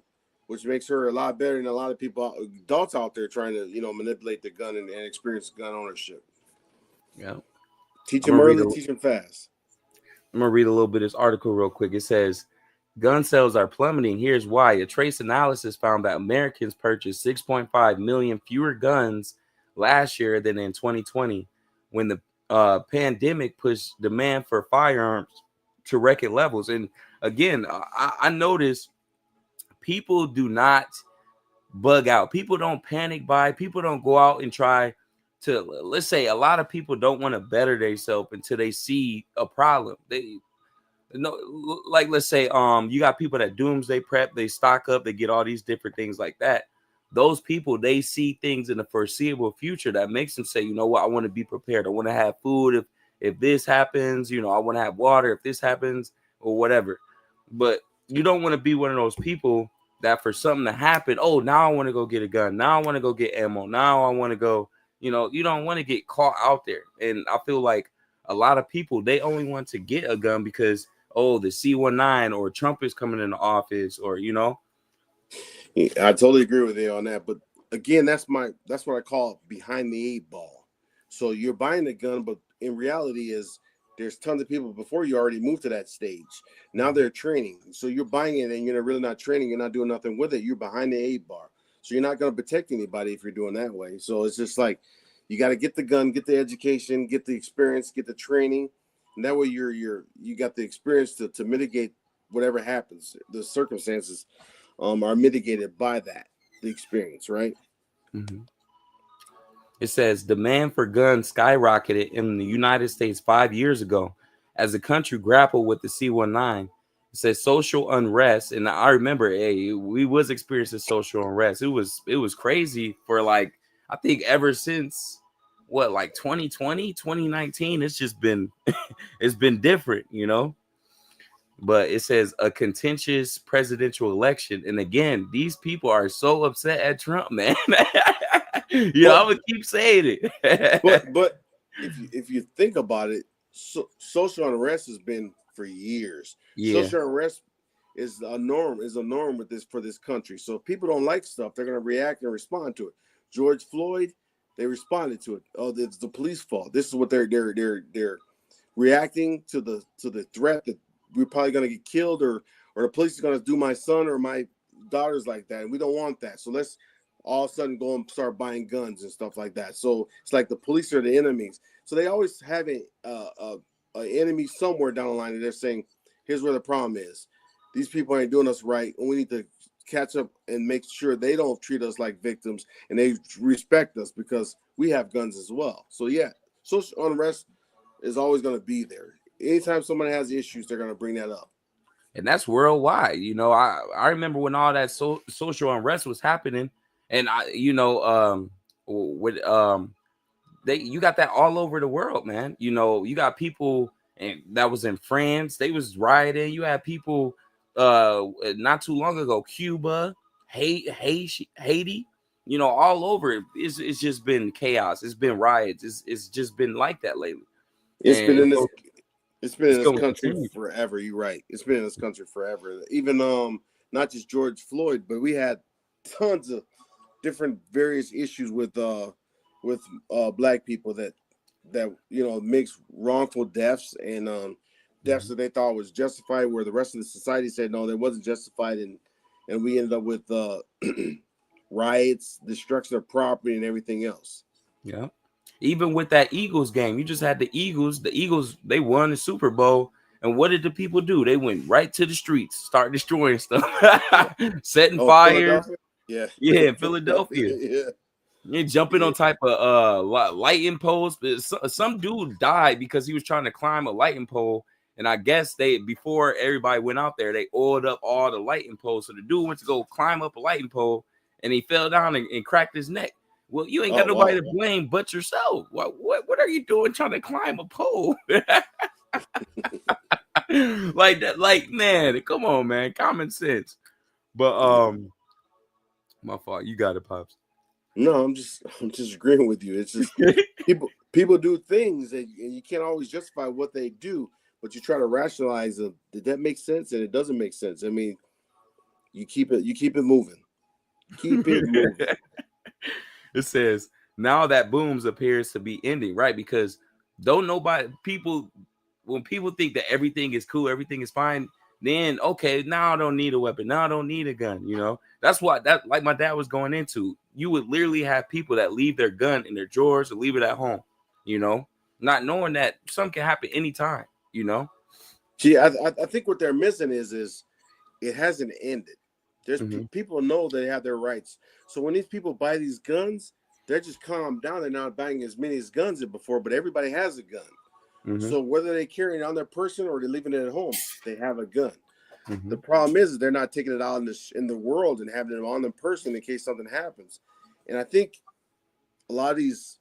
which makes her a lot better than a lot of people, adults out there trying to, manipulate the gun and experience gun ownership. Yeah. Teach them early, teach them fast. I'm going to read a little bit of this article real quick. It says, gun sales are plummeting. Here's why. A trace analysis found that Americans purchased 6.5 million fewer guns last year than in 2020, when the pandemic pushed demand for firearms to record levels. And again, I noticed people do not bug out. People don't panic buy. People don't go out and try to, let's say, a lot of people don't want to better themselves until they see a problem. They no, like, let's say you got people that doomsday prep, they stock up, they get all these different things like that. Those people, they see things in the foreseeable future that makes them say, you know what, I want to be prepared. I want to have food if this happens, I want to have water if this happens or whatever. But you don't want to be one of those people that for something to happen, oh, now I want to go get a gun, now I want to go get ammo, now I want to go, you don't want to get caught out there. And I feel like a lot of people, they only want to get a gun because, oh, the C-19 or Trump is coming into office, or I totally agree with you on that. But again, that's what I call behind the eight ball. So you're buying a gun, but in reality there's tons of people before you already moved to that stage. Now they're training. So you're buying it and you're really not training, you're not doing nothing with it. You're behind the eight bar. So you're not going to protect anybody if you're doing that way. So it's just like you got to get the gun, get the education, get the experience, get the training. And that way you got the experience to mitigate whatever happens. The circumstances are mitigated by that, the experience, right? Mm-hmm. It says demand for guns skyrocketed in the United States 5 years ago as the country grappled with the C-19. It says social unrest, and I remember, we was experiencing social unrest. It was crazy for I think ever since 2020, 2019. It's just been it's been different, But it says a contentious presidential election, and again, these people are so upset at Trump, man. I would keep saying it. but if you think about it, social unrest has been for years. Yeah. Social unrest is a norm with this for this country. So if people don't like stuff, they're going to react and respond to it. George Floyd, they responded to it. Oh, it's the police fault. This is what they're reacting to the threat that we're probably going to get killed or the police is going to do my son or my daughters like that. And we don't want that. So let's all of a sudden go and start buying guns and stuff like that. So it's like the police are the enemies. So they always have an enemy somewhere down the line. And they're saying, here's where the problem is. These people ain't doing us right. And we need to catch up and make sure they don't treat us like victims and they respect us because we have guns as well. So yeah, social unrest is always going to be there. Anytime somebody has issues, they're going to bring that up. And that's worldwide. I remember when all that social unrest was happening, and you got that all over the world, man. You got people and that was in France, they was rioting. You had people not too long ago, Cuba, Haiti, all over. It's just been chaos. It's been riots. It's just been like that lately. It's been in this country forever. You're right. It's been in this country forever. Even not just George Floyd, but we had tons of different various issues with black people that makes wrongful deaths and deaths that they thought was justified, where the rest of the society said no, that wasn't justified, and we ended up with riots, destruction of property, and everything else. Yeah. Even with that Eagles game, you just had the Eagles. The Eagles, they won the Super Bowl. And what did the people do? They went right to the streets, start destroying stuff, setting fires. Yeah. Yeah, in Philadelphia. Yeah. You're jumping on type of lighting poles. Some dude died because he was trying to climb a lighting pole. And I guess before everybody went out there, they oiled up all the lighting poles. So the dude went to go climb up a lighting pole and he fell down and cracked his neck. Well, you ain't got Oh nobody wow. to blame but yourself. What are you doing trying to climb a pole? Like that, like man, come on, man, common sense. But my fault. You got it, pops. No, I'm just agreeing with you. It's just people do things and you can't always justify what they do, but you try to rationalize them. Did that make sense? And it doesn't make sense. I mean, you keep it moving. Keep it moving. It says now that booms appears to be ending, right? Because don't nobody people when people think that everything is cool, everything is fine, then okay, now I don't need a weapon, now I don't need a gun. That's what that like my dad was going into. You would literally have people that leave their gun in their drawers or leave it at home, you know, not knowing that something can happen anytime, you know. See, I think what they're missing is it hasn't ended. There's Mm-hmm. people know they have their rights. So when these people buy these guns, they're just calmed down. They're not buying as many guns as before, but everybody has a gun. Mm-hmm. So whether they carry it on their person or they're leaving it at home, they have a gun. Mm-hmm. The problem is they're not taking it out in the world and having it on the person in case something happens. And I think a lot of these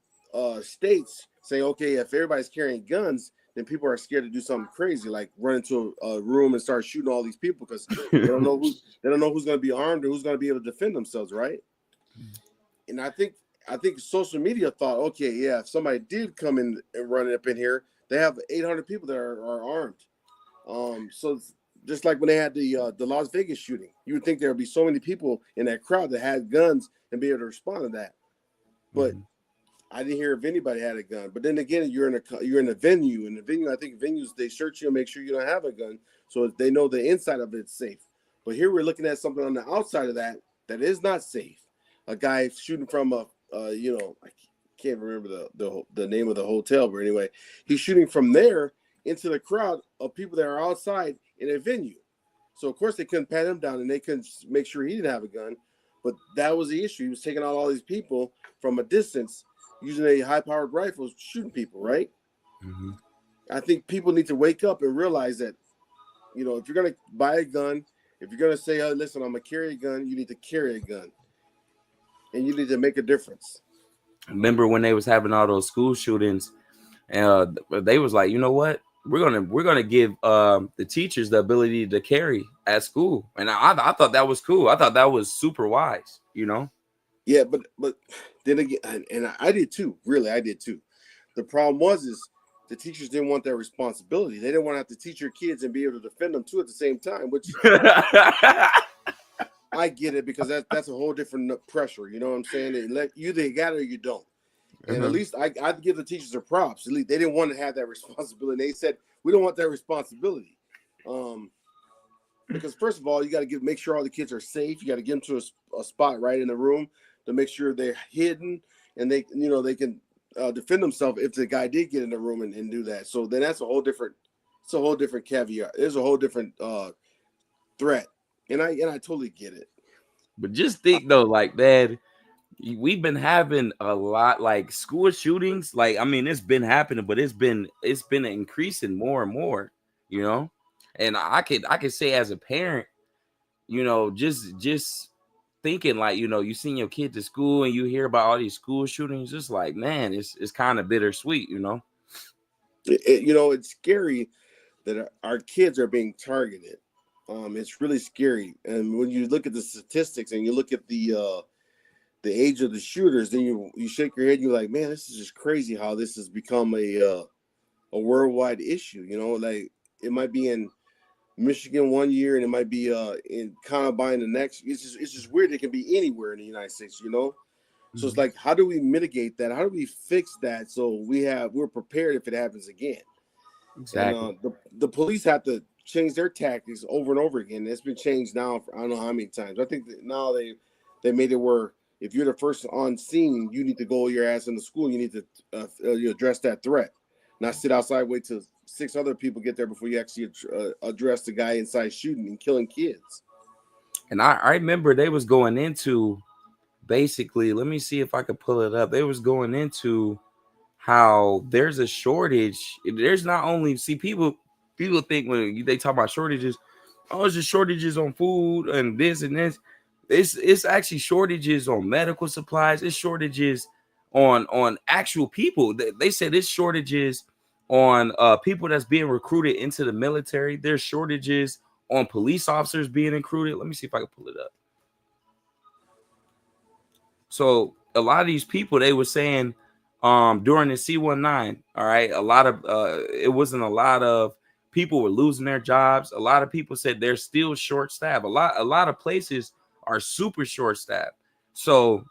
states say, okay, if everybody's carrying guns, then people are scared to do something crazy, like run into a room and start shooting all these people because they don't know who's going to be armed or who's going to be able to defend themselves, right? And I think social media thought, okay, yeah, if somebody did come in and run up in here, they have 800 people that are armed. So just like when they had the Las Vegas shooting, you would think there would be so many people in that crowd that had guns and be able to respond to that. But Mm-hmm. I didn't hear if anybody had a gun. But then again, you're in a venue. In the venue, I think venues they search you and make sure you don't have a gun, so they know the inside of it's safe. But here we're looking at something on the outside of that is not safe. A guy shooting from I can't remember the name of the hotel, but anyway, he's shooting from there into the crowd of people that are outside in a venue. So of course they couldn't pat him down and they couldn't make sure he didn't have a gun. But that was the issue. He was taking out all these people from a distance using a high-powered rifle, shooting people, right? Mm-hmm. I think people need to wake up and realize that, if you're going to buy a gun, if you're going to say, oh, listen, I'm going to carry a gun, you need to carry a gun. And you need to make a difference. Remember when they was having all those school shootings, and they was like, you know what? We're gonna give the teachers the ability to carry at school, and I thought that was cool. I thought that was super wise. Yeah, but then again, and I did too. Really, I did too. The problem is the teachers didn't want that responsibility. They didn't want to have to teach your kids and be able to defend them too at the same time, which I get it because that's a whole different pressure. You know what I'm saying? You either got it or you don't. And at Uh-huh. least I'd give the teachers their props. At least they didn't want to have that responsibility. They said we don't want that responsibility, because first of all, you got to make sure all the kids are safe. You got to get them to a spot right in the room to make sure they're hidden and they can defend themselves if the guy did get in the room and do that. So then that's a whole different. It's a whole different caveat. There's a whole different threat, and I totally get it. But just think though, like that, we've been having a lot like school shootings. Like I mean, it's been happening, but it's been increasing more and more. You know, and I could say as a parent, just thinking like you send your kid to school and you hear about all these school shootings, just like man, it's kind of bittersweet. It's scary that our kids are being targeted. It's really scary, and when you look at the statistics and you look at the age of the shooters, then you shake your head. And you're like, man, this is just crazy how this has become a worldwide issue. Like it might be in Michigan one year and it might be in Columbine the next. It's just weird. It can be anywhere in the United States. So it's Mhm. like, how do we mitigate that? How do we fix that so we're prepared if it happens again? And Exactly. the police have to change their tactics over and over again. It's been changed now for I don't know how many times. I think that now they made it where if you're the first on scene, you need to go your ass into school. You need to you address that threat, not sit outside wait till six other people get there before you actually address the guy inside shooting and killing kids. And I remember they was going into basically, let me see if I could pull it up. They was going into how there's a shortage. There's not only see people think when they talk about shortages, oh, it's just shortages on food and this and this. It's actually shortages on medical supplies. It's shortages on actual people. They said it's shortages on people that's being recruited into the military. There's shortages on police officers being recruited. Let me see if I can pull it up. So a lot of these people, they were saying during the C-19, all right, a lot of it wasn't a lot of people were losing their jobs. A lot of people said they're still short staffed. A lot of places are super short staffed. So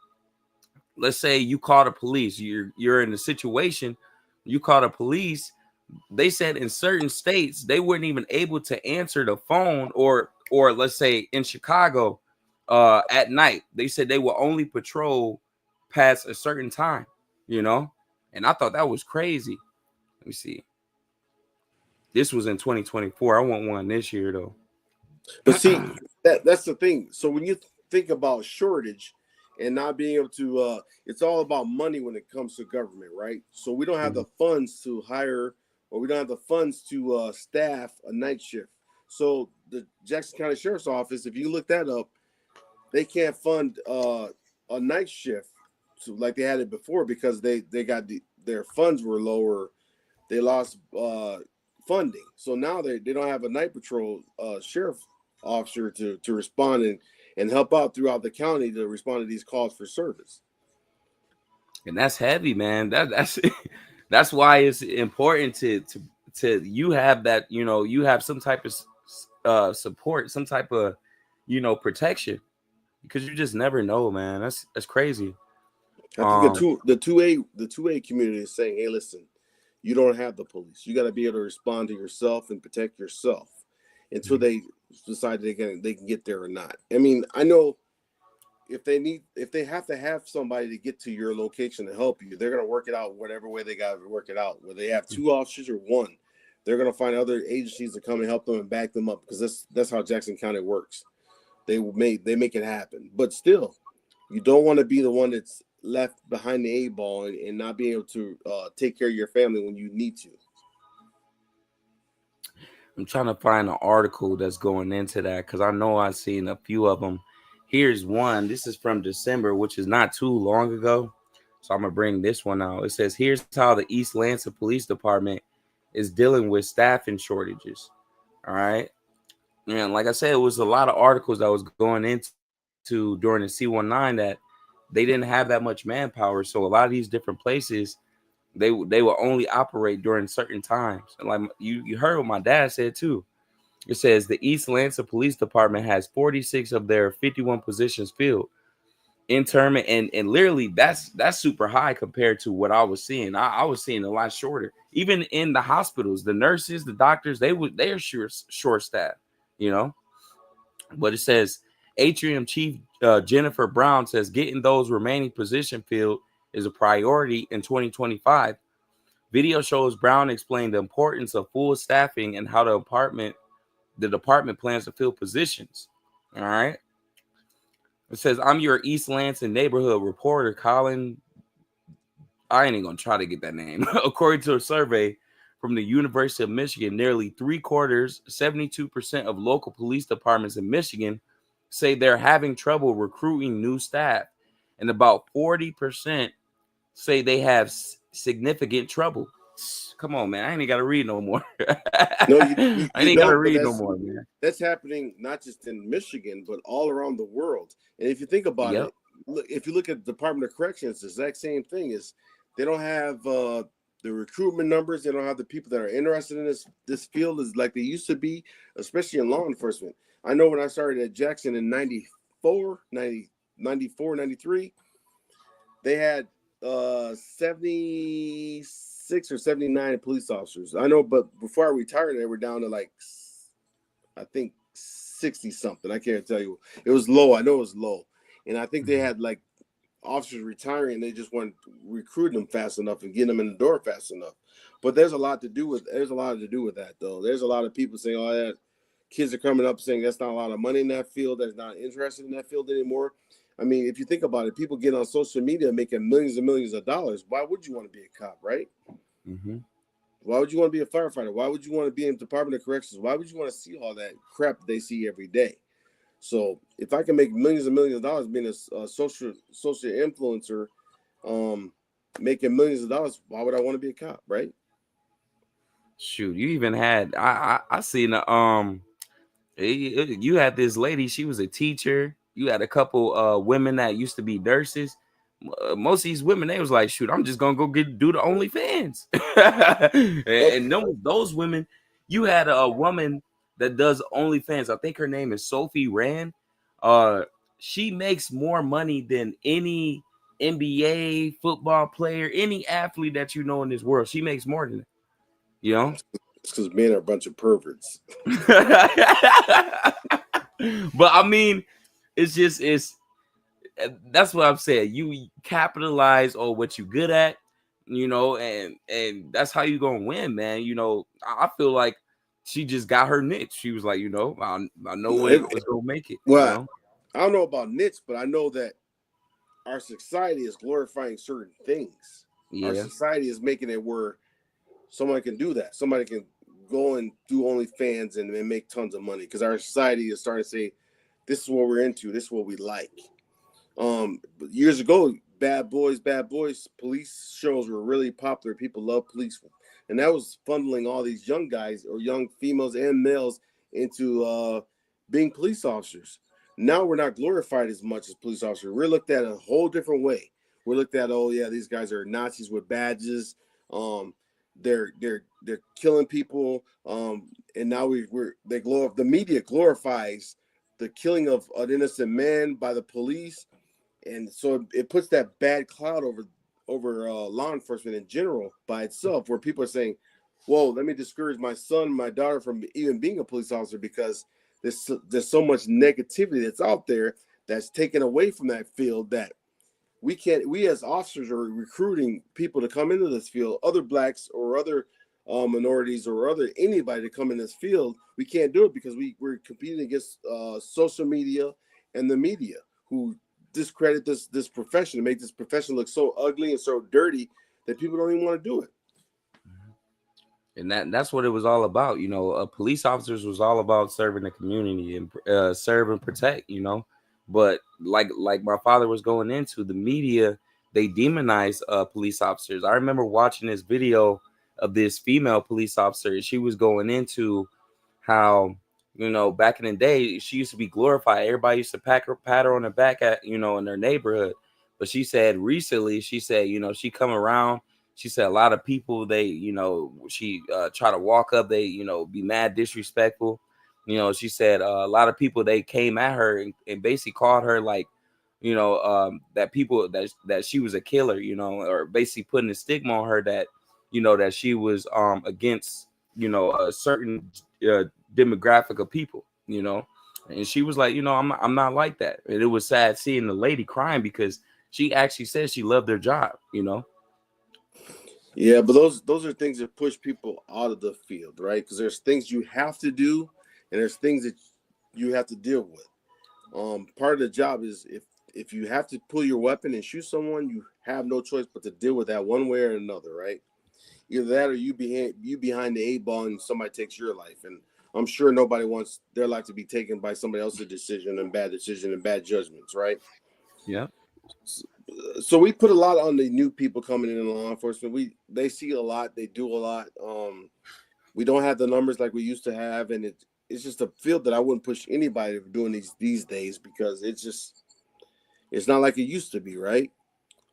let's say you call the police, you're in a situation, you call the police. They said in certain states they weren't even able to answer the phone, or let's say in Chicago at night, they said they will only patrol past a certain time, you know. And I thought that was crazy. Let me see, this was in 2024. I want one this year though. But see, that's the thing. So when you think about shortage and not being able to, it's all about money when it comes to government, right? So we don't have the funds to hire, or we don't have the funds to staff a night shift. So the Jackson County Sheriff's Office, if you look that up, they can't fund a night shift like they had it before, because they got their funds were lower. They lost funding, so now they don't have a night patrol sheriff officer to respond and help out throughout the county to respond to these calls for service. And that's heavy, man. That's that's why it's important to you have that, you know, you have some type of support, some type of, you know, protection, because you just never know, man. That's crazy. I think the two A community is saying, hey, listen, you don't have the police. You got to be able to respond to yourself and protect yourself until they decide they can get there or not. I mean, I know if they have to have somebody to get to your location to help you, they're gonna work it out whatever way they got to work it out. Whether they have two officers or one, they're gonna find other agencies to come and help them and back them up, because that's how Jackson County works. They make it happen. But still, you don't want to be the one that's left behind the eight ball and not being able to take care of your family when you need to. I'm trying to find an article that's going into that, because I know I've seen a few of them. Here's one. This is from December, which is not too long ago. So I'm going to bring this one out. It says, here's how the East Lansing Police Department is dealing with staffing shortages. All right. And like I said, it was a lot of articles that was going into during the C-19 that they didn't have that much manpower. So a lot of these different places, they will only operate during certain times. And like you heard what my dad said too. It says the East Lansing Police Department has 46 of their 51 positions filled. Internment, and literally that's super high compared to what I was seeing. I was seeing a lot shorter. Even in the hospitals, the nurses, the doctors, they're short staffed, you know. But it says Atrium Chief Jennifer Brown says getting those remaining position filled is a priority in 2025. Video shows Brown explained the importance of full staffing and how the department plans to fill positions. All right. It says, I'm your East Lansing neighborhood reporter, Colin. I ain't even going to try to get that name. According to a survey from the University of Michigan, nearly 3/4, 72% of local police departments in Michigan say they're having trouble recruiting new staff. And about 40% say they have significant trouble. Come on, man. I ain't got to read no more. No, I ain't got to don't. But read no more, man. that's happening not just in Michigan, but all around the world. And if you think about Yep. it, if you look at the Department of Corrections, the exact same thing is they don't have the recruitment numbers. They don't have the people that are interested in this field is like they used to be, especially in law enforcement. I know when I started at Jackson in 93, they had 76 or 79 police officers. I know, but before I retired, they were down to like, I think 60 something. I can't tell you. It was low. I know it was low. And I think they had like officers retiring. They just weren't recruiting them fast enough and getting them in the door fast enough. But there's a lot to do with that though. There's a lot of people saying, oh, that kids are coming up saying that's not a lot of money in that field. That's not interested in that field anymore. I mean, if you think about it, people get on social media making millions and millions of dollars. Why would you want to be a cop, right? Mm-hmm. Why would you want to be a firefighter? Why would you want to be in the Department of Corrections? Why would you want to see all that crap they see every day? So if I can make millions and millions of dollars being a social influencer, um, making millions of dollars, why would I want to be a cop, right? Shoot, you even had I seen you had this lady, she was a teacher. You had a couple women that used to be nurses. Most of these women, they was like, shoot, I'm just gonna go do the OnlyFans. and Oh, and those women, you had a woman that does OnlyFans. I think her name is Sophie Rand. Uh, she makes more money than any NBA football player, any athlete that you know in this world. She makes more than that, you know. it's because men are a bunch of perverts. But I mean, it's that's what I'm saying. You capitalize on what you good at, you know, and that's how you gonna win, man. You know, I feel like she just got her niche. She was like, you know, I know what's gonna make it, you Well, know. I don't know about niche, but I know that our society is glorifying certain things. Our Yeah. society is making it where somebody can do that. Somebody can go and do OnlyFans and make tons of money because our society is starting to say, "This is what we're into. This is what we like." Years ago, Bad Boys, police shows were really popular. People love police, and that was funneling all these young guys or young females and males into being police officers. Now we're not glorified as much as police officers. We're looked at a whole different way. We're looked at, oh yeah, these guys are Nazis with badges. Um, they're killing people. And now the media glorifies the killing of an innocent man by the police, and so it puts that bad cloud over law enforcement in general by itself, where people are saying, "Whoa, let me discourage my son, my daughter from even being a police officer because there's so much negativity that's out there that's taken away from that field that we as officers are recruiting people to come into this field, other blacks or other minorities or other anybody to come in this field. We can't do it because we're competing against social media and the media who discredit this profession and make this profession look so ugly and so dirty that people don't even want to do it. And that's what it was all about, you know. Police officers was all about serving the community and serve and protect, you know. But like my father was going into, the media, they demonize police officers. I remember watching this video of this female police officer. She was going into how, you know, back in the day she used to be glorified. Everybody used to pat her on the back at, you know, in their neighborhood. But she said recently, she said, you know, she come around, she said a lot of people, they, you know, she try to walk up, they, you know, be mad disrespectful. You know, she said a lot of people, they came at her and basically called her like, you know, that people that she was a killer, you know, or basically putting a stigma on her that, you know, that she was against, you know, a certain uh, demographic of people, you know. And she was like, you know, I'm not like that. And it was sad seeing the lady crying because she actually said she loved her job, you know. Yeah, but those are things that push people out of the field, right? Because there's things you have to do, and there's things that you have to deal with. Part of the job is if you have to pull your weapon and shoot someone, you have no choice but to deal with that one way or another, right? Either that or you behind the eight ball and somebody takes your life. And I'm sure nobody wants their life to be taken by somebody else's decision and bad judgments, right? Yeah. So we put a lot on the new people coming in law enforcement. They see a lot, they do a lot. We don't have the numbers like we used to have, and it's just a field that I wouldn't push anybody for doing these days because it's not like it used to be, right?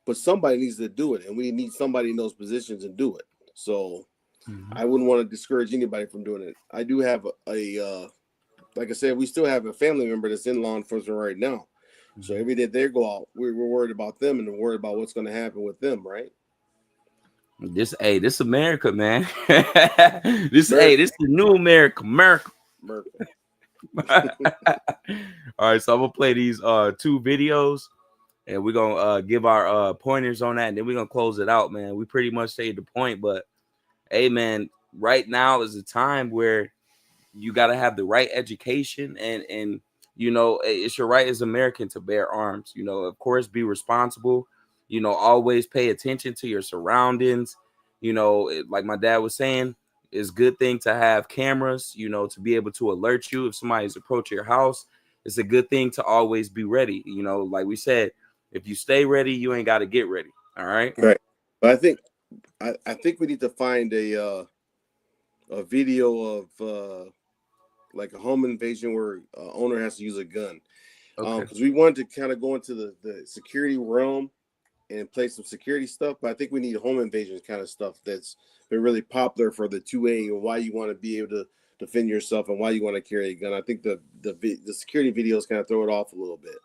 But somebody needs to do it, and we need somebody in those positions to do it. So Mm-hmm. I wouldn't want to discourage anybody from doing it. I do have like I said, we still have a family member that's in law enforcement right now. So Mm-hmm. every day they go out, we're worried about them and we're worried about what's going to happen with them, right? This America, man. America, This the new America, America. America. All right, so I'm gonna play these two videos, and we're gonna give our pointers on that, and then we're gonna close it out, man. We pretty much stayed the point, but hey, man, right now is a time where you got to have the right education, and you know, it's your right as American to bear arms. You know, of course, be responsible. You know, always pay attention to your surroundings. You know, like my dad was saying, it's a good thing to have cameras, you know, to be able to alert you if somebody's approaching your house. it's a good thing to always be ready. You know, like we said, if you stay ready, you ain't got to get ready. All right. Right. But I think we need to find a video of like a home invasion where owner has to use a gun. Okay. Because we wanted to kind of go into the security realm and play some security stuff, but I think we need home invasion kind of stuff that's been really popular for the 2A and why you want to be able to defend yourself and why you want to carry a gun. I think the security videos kind of throw it off a little bit.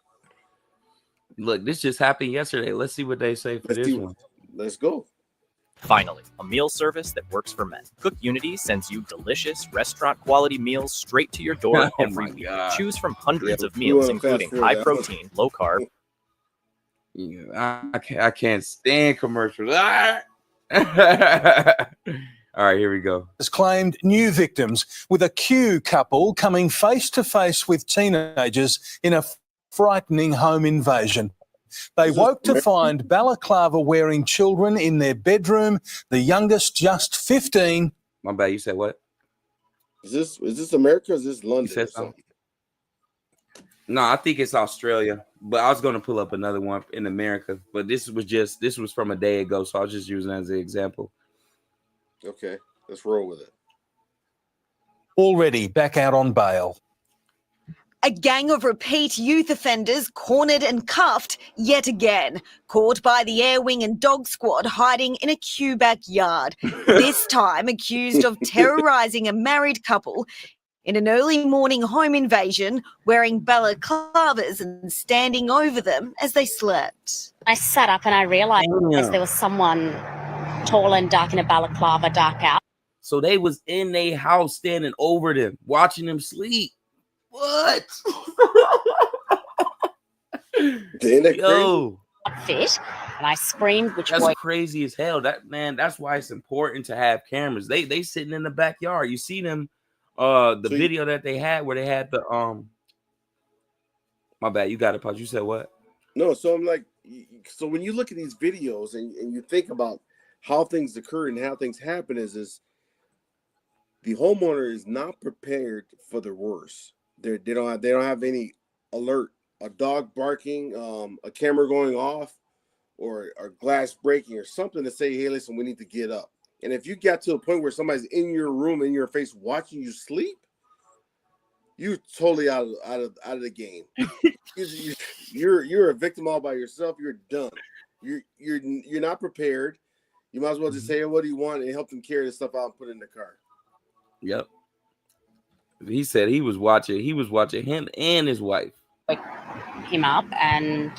Look, this just happened yesterday. Let's see what they say for this one. Let's go. Finally, a meal service that works for men. Cook Unity sends you delicious restaurant-quality meals straight to your door every week. Choose from hundreds of meals, including high protein, low carb. Yeah, I can't stand commercials. All right, here we go. Has claimed new victims with a Q couple coming face to face with teenagers in a frightening home invasion. They woke to find balaclava wearing children in their bedroom, the youngest just 15. My bad, you said what? Is this America or is this London? You said something? No, I think it's Australia, but I was going to pull up another one in America, but this was from a day ago, so I was just using it as an example. Okay, let's roll with it. Already back out on bail. A gang of repeat youth offenders cornered and cuffed yet again, caught by the Air Wing and Dog Squad hiding in a queue backyard, this time accused of terrorising a married couple in an early morning home invasion, wearing balaclavas and standing over them as they slept. I sat up and I realised there was someone tall and dark in a balaclava, dark out. So they was in their house standing over them, watching them sleep. What? Yo, fit, and I screamed, that's crazy as hell. That's why it's important to have cameras. They sitting in the backyard. You see them, the video that they had where they had the My bad, you got it, pause. You said what? No, so I'm like, so when you look at these videos and you think about how things occur and how things happen, is the homeowner is not prepared for the worst. They don't have any alert, a dog barking, a camera going off, or glass breaking or something to say, hey, listen, we need to get up. And if you got to a point where somebody's in your room, in your face, watching you sleep, you're totally out of the game. You're a victim all by yourself. You're done. You're not prepared. You might as well just say, hey, what do you want, and help them carry the stuff out and put it in the car. Yep. He said he was watching him and his wife. Wake him up, and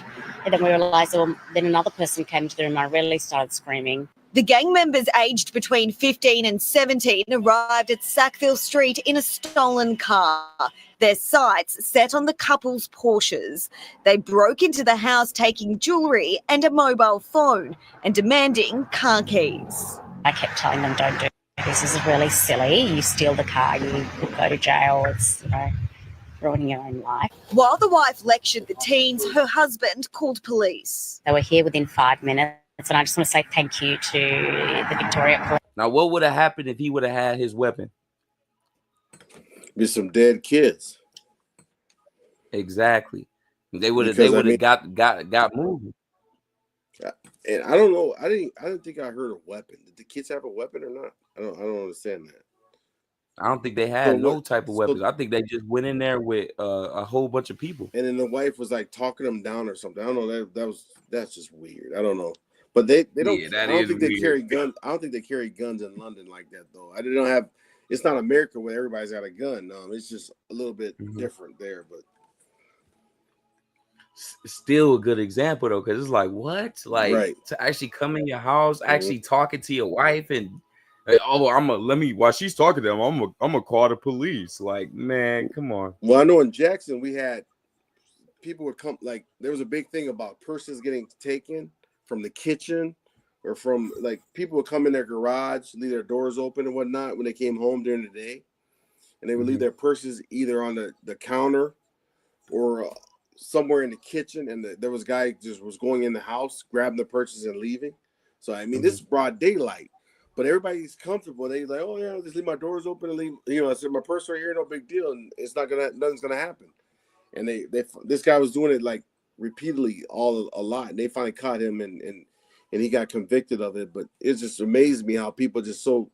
then we realised, well, then another person came to the room. I really started screaming. The gang members aged between 15 and 17 arrived at Sackville Street in a stolen car. Their sights set on the couple's Porsches. They broke into the house taking jewellery and a mobile phone and demanding car keys. I kept telling them, don't do this is really silly. You steal the car, you could go to jail. It's, ruining your own life. While the wife lectured the teens, her husband called police. They were here within 5 minutes, and I just want to say thank you to the Victoria Police. Now, what would have happened if he would have had his weapon? Be some dead kids. Exactly. They would have got moving. And I don't know. I didn't think I heard a weapon. Did the kids have a weapon or not? I don't understand that. I don't think they had no type of weapons. I think they just went in there with a whole bunch of people. And then the wife was like talking them down or something. I don't know. That's just weird. I don't know. But they don't. Yeah, I don't think they carry guns. I don't think they carry guns in London like that though. I don't have. It's not America where everybody's got a gun. It's just a little bit different there, but. Still a good example though, because it's like what, like to actually come in your house, actually talking to your wife, and while she's talking to them, I'm gonna call the police. Like, man, come on. Well, I know in Jackson we had people would come, like there was a big thing about purses getting taken from the kitchen or from like people would come in their garage, leave their doors open and whatnot when they came home during the day, and they would leave their purses either on the counter or somewhere in the kitchen, and there was a guy just was going in the house, grabbing the purses and leaving. So I mean, this is broad daylight, but everybody's comfortable. They like, oh yeah, I'll just leave my doors open and leave. I said my purse right here, no big deal, and nothing's gonna happen. and this guy was doing it like repeatedly a lot, and they finally caught him, and he got convicted of it. But it just amazed me how people just so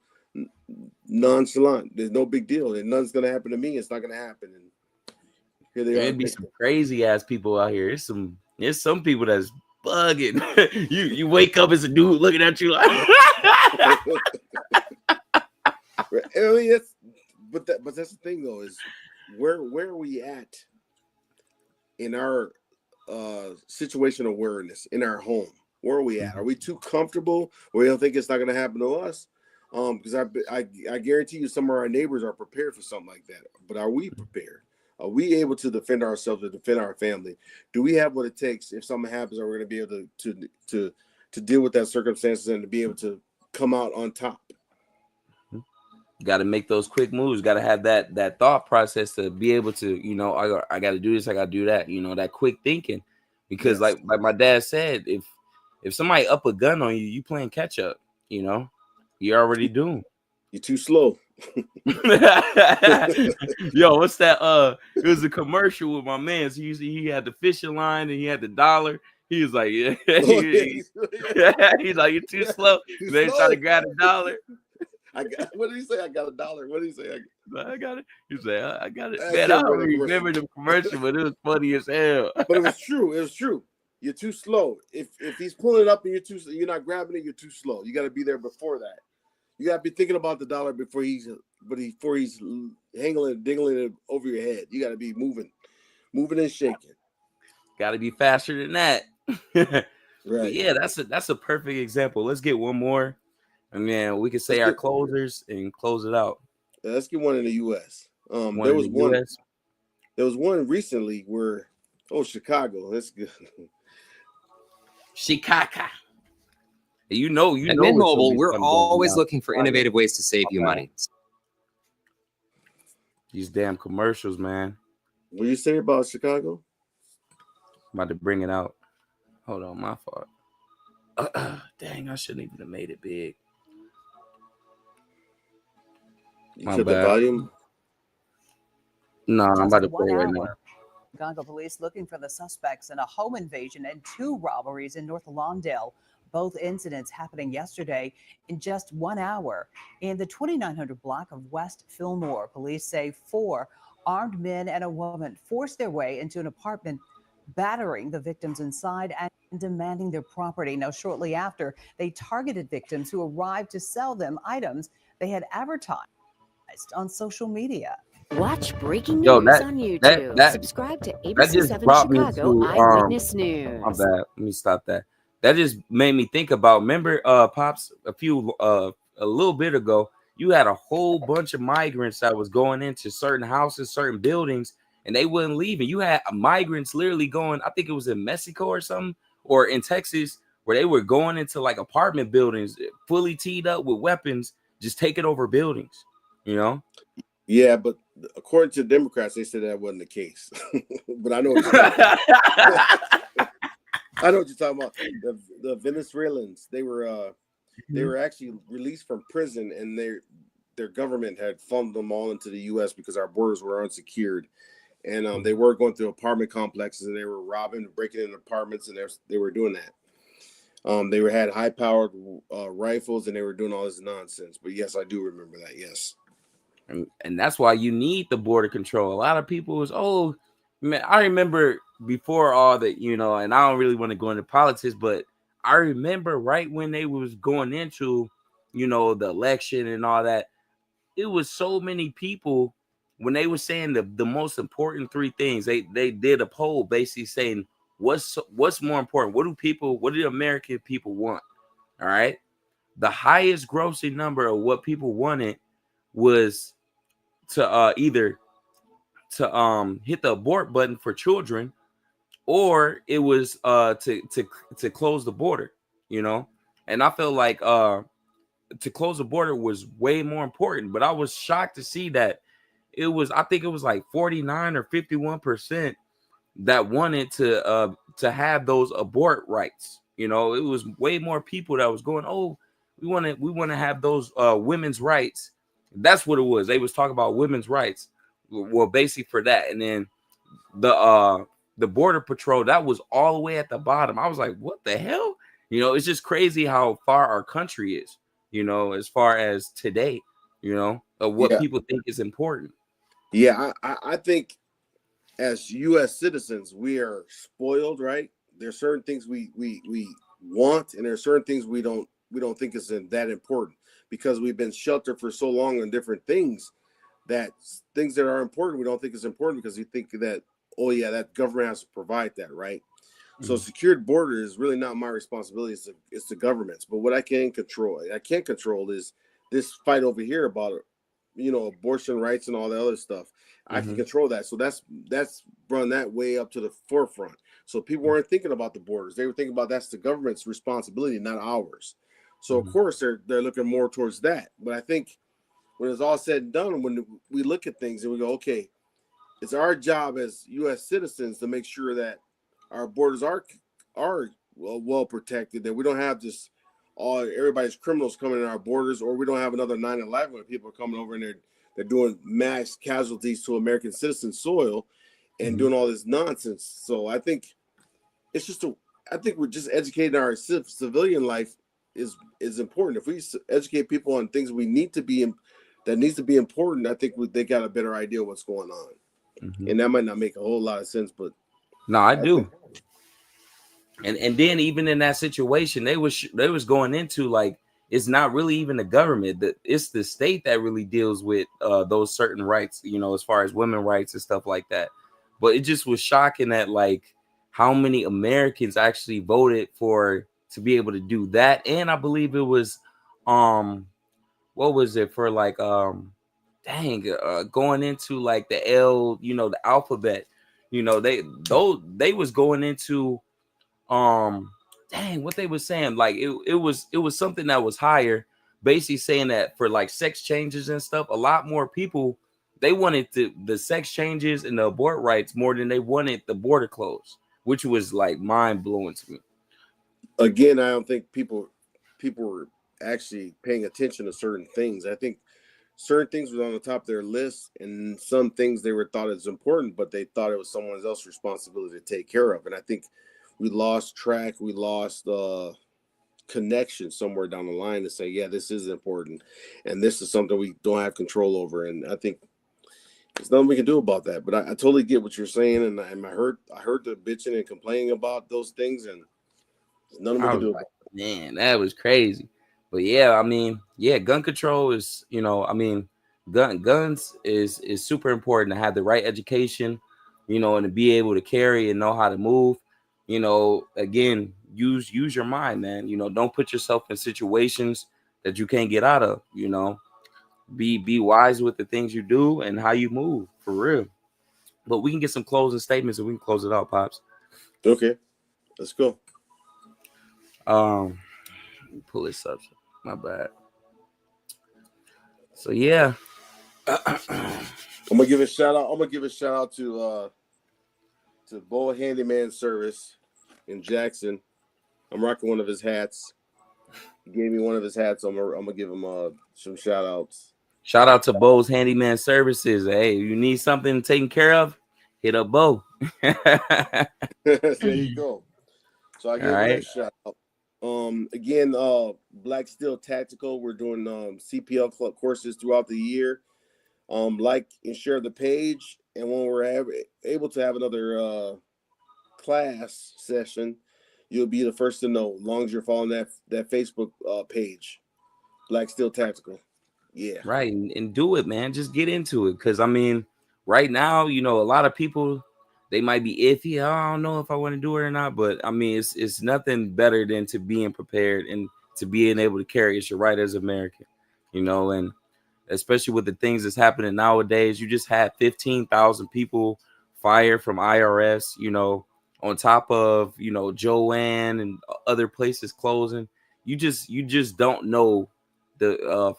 nonchalant. There's no big deal, and nothing's gonna happen to me. It's not gonna happen. And here they are. It'd be some crazy ass people out here. There's some people that's bugging. you wake up as a dude looking at you like. I mean, but that's the thing though, is where are we at in our situation awareness in our home? Where are we at? Are we too comfortable where we don't think it's not going to happen to us? Because I guarantee you some of our neighbors are prepared for something like that. But are we prepared? Are we able to defend ourselves, to defend our family? Do we have what it takes if something happens? Are we going to be able to deal with that circumstances and to be able to come out on top? Got to make those quick moves. Got to have that thought process to be able to, you know, I got to do this, I got to do that. You know, that quick thinking. Because like my dad said, if somebody up a gun on you, you playing catch up. You know, you're already doomed. You're too slow. Yo, what's that? It was a commercial with my man. So he had the fishing line and he had the dollar. He was like, yeah. He's like, you're too slow. They trying to grab the dollar. What did he say? I got $1. What did he say? I got it. He said, I got it. Man, I don't remember the commercial, but it was funny as hell. But it was true. It was true. You're too slow. If he's pulling it up and you're not grabbing it, you're too slow. You got to be there before that. You got to be thinking about the dollar before he's dingling it over your head. You got to be moving and shaking. Got to be faster than that. Right. But yeah, that's a perfect example. Let's get one more. And then we can say our closers and close it out. Yeah, let's get one in the U.S. There was one recently where Chicago. That's good. Chicago. You know. At Mint Mobile, we're always looking for innovative ways to save you money. These damn commercials, man. What you say about Chicago? I'm about to bring it out. Hold on, my fault. Dang, I shouldn't even have made it big. You said the volume? No, I'm about to play right now. Chicago police looking for the suspects in a home invasion and 2 robberies in North Lawndale. Both incidents happening yesterday in just 1 hour. In the 2900 block of West Fillmore, police say 4 armed men and a woman forced their way into an apartment, battering the victims inside and demanding their property. Now, shortly after, they targeted victims who arrived to sell them items they had advertised on social media. Watch breaking news on YouTube. Subscribe to ABC7 Chicago Eyewitness News. My bad. Let me stop that. That just made me think about. Remember, Pops, a little bit ago, you had a whole bunch of migrants that was going into certain houses, certain buildings, and they wouldn't leave. And you had migrants literally going. I think it was in Mexico or something, or in Texas, where they were going into like apartment buildings, fully teed up with weapons, just taking over buildings. You know. Yeah, but according to the Democrats, they said that wasn't the case. But I know what you're talking about. I know what you're talking about. The Venezuelans, they were actually released from prison, and their government had funneled them all into the U.S. because our borders were unsecured, and they were going through apartment complexes, and they were robbing, breaking into apartments, and they were doing that. They had high-powered rifles, and they were doing all this nonsense. But yes, I do remember that. Yes. And that's why you need the border control. A lot of people was, man, I remember before all that, you know, and I don't really want to go into politics, but I remember right when they was going into, you know, the election and all that, it was so many people when they were saying the most important 3 things. They did a poll basically saying what's more important. What do the American people want? All right. The highest grossing number of what people wanted was to either to hit the abort button for children, or it was to close the border, you know. And I felt like to close the border was way more important. But I was shocked to see that I think it was like 49 or 51% that wanted to have those abort rights. You know, it was way more people that was going, we want to have those women's rights. That's what it was. They was talking about women's rights. Well, basically for that. And then the border patrol that was all the way at the bottom. I was like, what the hell? You know, it's just crazy how far our country is, you know, as far as today, you know, of what people think is important. Yeah, I think as U.S. citizens, we are spoiled, right? There's certain things we want, and there's certain things we don't think is that important because we've been sheltered for so long on different things that things that are important we don't think is important because we think that, oh yeah, that government has to provide that, right? So secured border is really not my responsibility. It's the government's. But what I can't control is this fight over here about, you know, abortion rights and all the other stuff. I can control that. So that's run that way up to the forefront. So people weren't thinking about the borders. They were thinking about that's the government's responsibility, not ours. So of course they're looking more towards that. But I think when it's all said and done, when we look at things and we go, okay, it's our job as U.S. citizens to make sure that our borders are well protected, that we don't have just everybody's criminals coming in our borders, or we don't have another 9/11 when people are coming over and they're doing mass casualties to American citizen soil and doing all this nonsense. So I think it's just I think we're just educating our civilian life is important. If we educate people on things that needs to be important, I think they got a better idea of what's going on. And that might not make a whole lot of sense, but no, I do. And then even in that situation, they was going into like, it's not really even the government, that it's the state that really deals with those certain rights, you know, as far as women rights and stuff like that. But it just was shocking that like how many Americans actually voted to be able to do that. And I believe it was what was it for, like going into like the L, you know, the alphabet, you know, they was going into what they were saying, like it was something that was higher, basically saying that for like sex changes and stuff, a lot more people, they wanted the sex changes and the abort rights more than they wanted the border closed, which was like mind-blowing to me. Again, I don't think people were actually paying attention to certain things. I think certain things were on the top of their list, and some things they were thought it was important, but they thought it was someone else's responsibility to take care of. And I think we lost track, we lost connection somewhere down the line to say, yeah, this is important, and this is something we don't have control over. And I think there's nothing we can do about that. But I totally get what you're saying, and I heard the bitching and complaining about those things, and there's nothing we can do about it. Man, that was crazy. But yeah, I mean, yeah, gun control is, you know, I mean, guns is super important to have the right education, you know, and to be able to carry and know how to move. You know, again, use your mind, man. You know, don't put yourself in situations that you can't get out of. You know, be wise with the things you do and how you move, for real. But we can get some closing statements and we can close it out, Pops. Okay, let's go. Pull this up. My bad. So yeah, I'm gonna give a shout out to Bo Handyman Service in Jackson. I'm rocking one of his hats. He gave me one of his hats. I'm gonna give him some shout outs. Shout out to Bo's Handyman Services. Hey, you need something taken care of, hit up Bo. There you go. So I gave him a shout out. Again, Black Steel Tactical. We're doing CPL club courses throughout the year. Like and share the page, and when we're able to have another class session, you'll be the first to know. As long as you're following that Facebook page, Black Steel Tactical. Yeah, right, and do it, man. Just get into it, because I mean, right now, you know, a lot of people, they might be iffy. I don't know if I want to do it or not, but I mean, it's nothing better than to being prepared and to being able to carry. It's your right as American, you know, and especially with the things that's happening nowadays. You just had 15,000 people fired from IRS, you know, on top of, you know, Joanne and other places closing. You just don't know the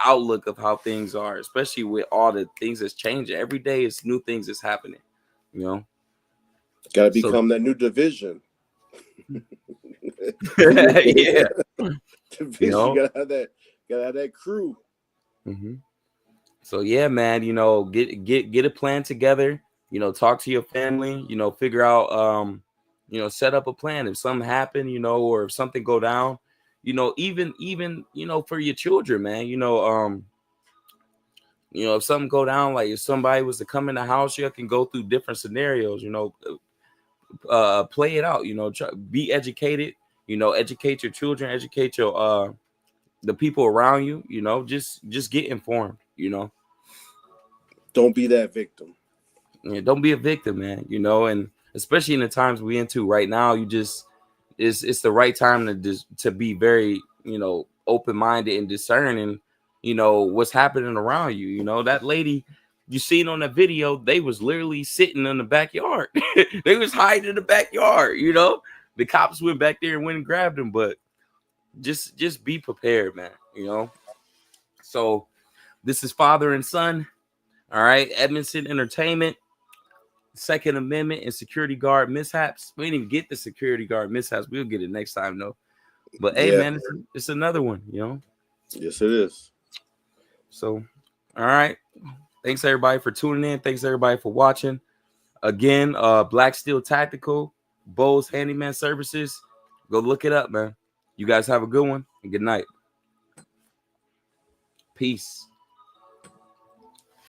outlook of how things are, especially with all the things that's changing. Every day is new things that's happening, you know. Gotta become that new division. Yeah. Division, You know? gotta have that crew. So yeah, man, you know, get a plan together. You know, talk to your family, you know, figure out, you know, set up a plan. If something happen, you know, or if something go down, you know, even, you know, for your children, man, you know, if something go down, like if somebody was to come in the house, you can go through different scenarios, you know, play it out, you know, be educated, you know, educate your children, educate your, the people around you, you know, just get informed, you know. Don't be that victim. Yeah, don't be a victim, man, you know, and especially in the times we into right now, you just, it's the right time to be very, you know, open-minded and discerning, you know, what's happening around you. You know, that lady you seen on the video, they was literally sitting in the backyard. They was hiding in the backyard, you know. The cops went back there and went and grabbed them, but just be prepared, man, you know. So this is Father and Son, all right, Edmondson Entertainment. Second Amendment and security guard mishaps. We didn't even get the security guard mishaps. We'll get it next time, though. But hey, Yeah. man, it's another one, you know. Yes, it is. So, all right. Thanks everybody for tuning in. Thanks everybody for watching. Again, Black Steel Tactical, Bose Handyman Services. Go look it up, man. You guys have a good one and good night. Peace.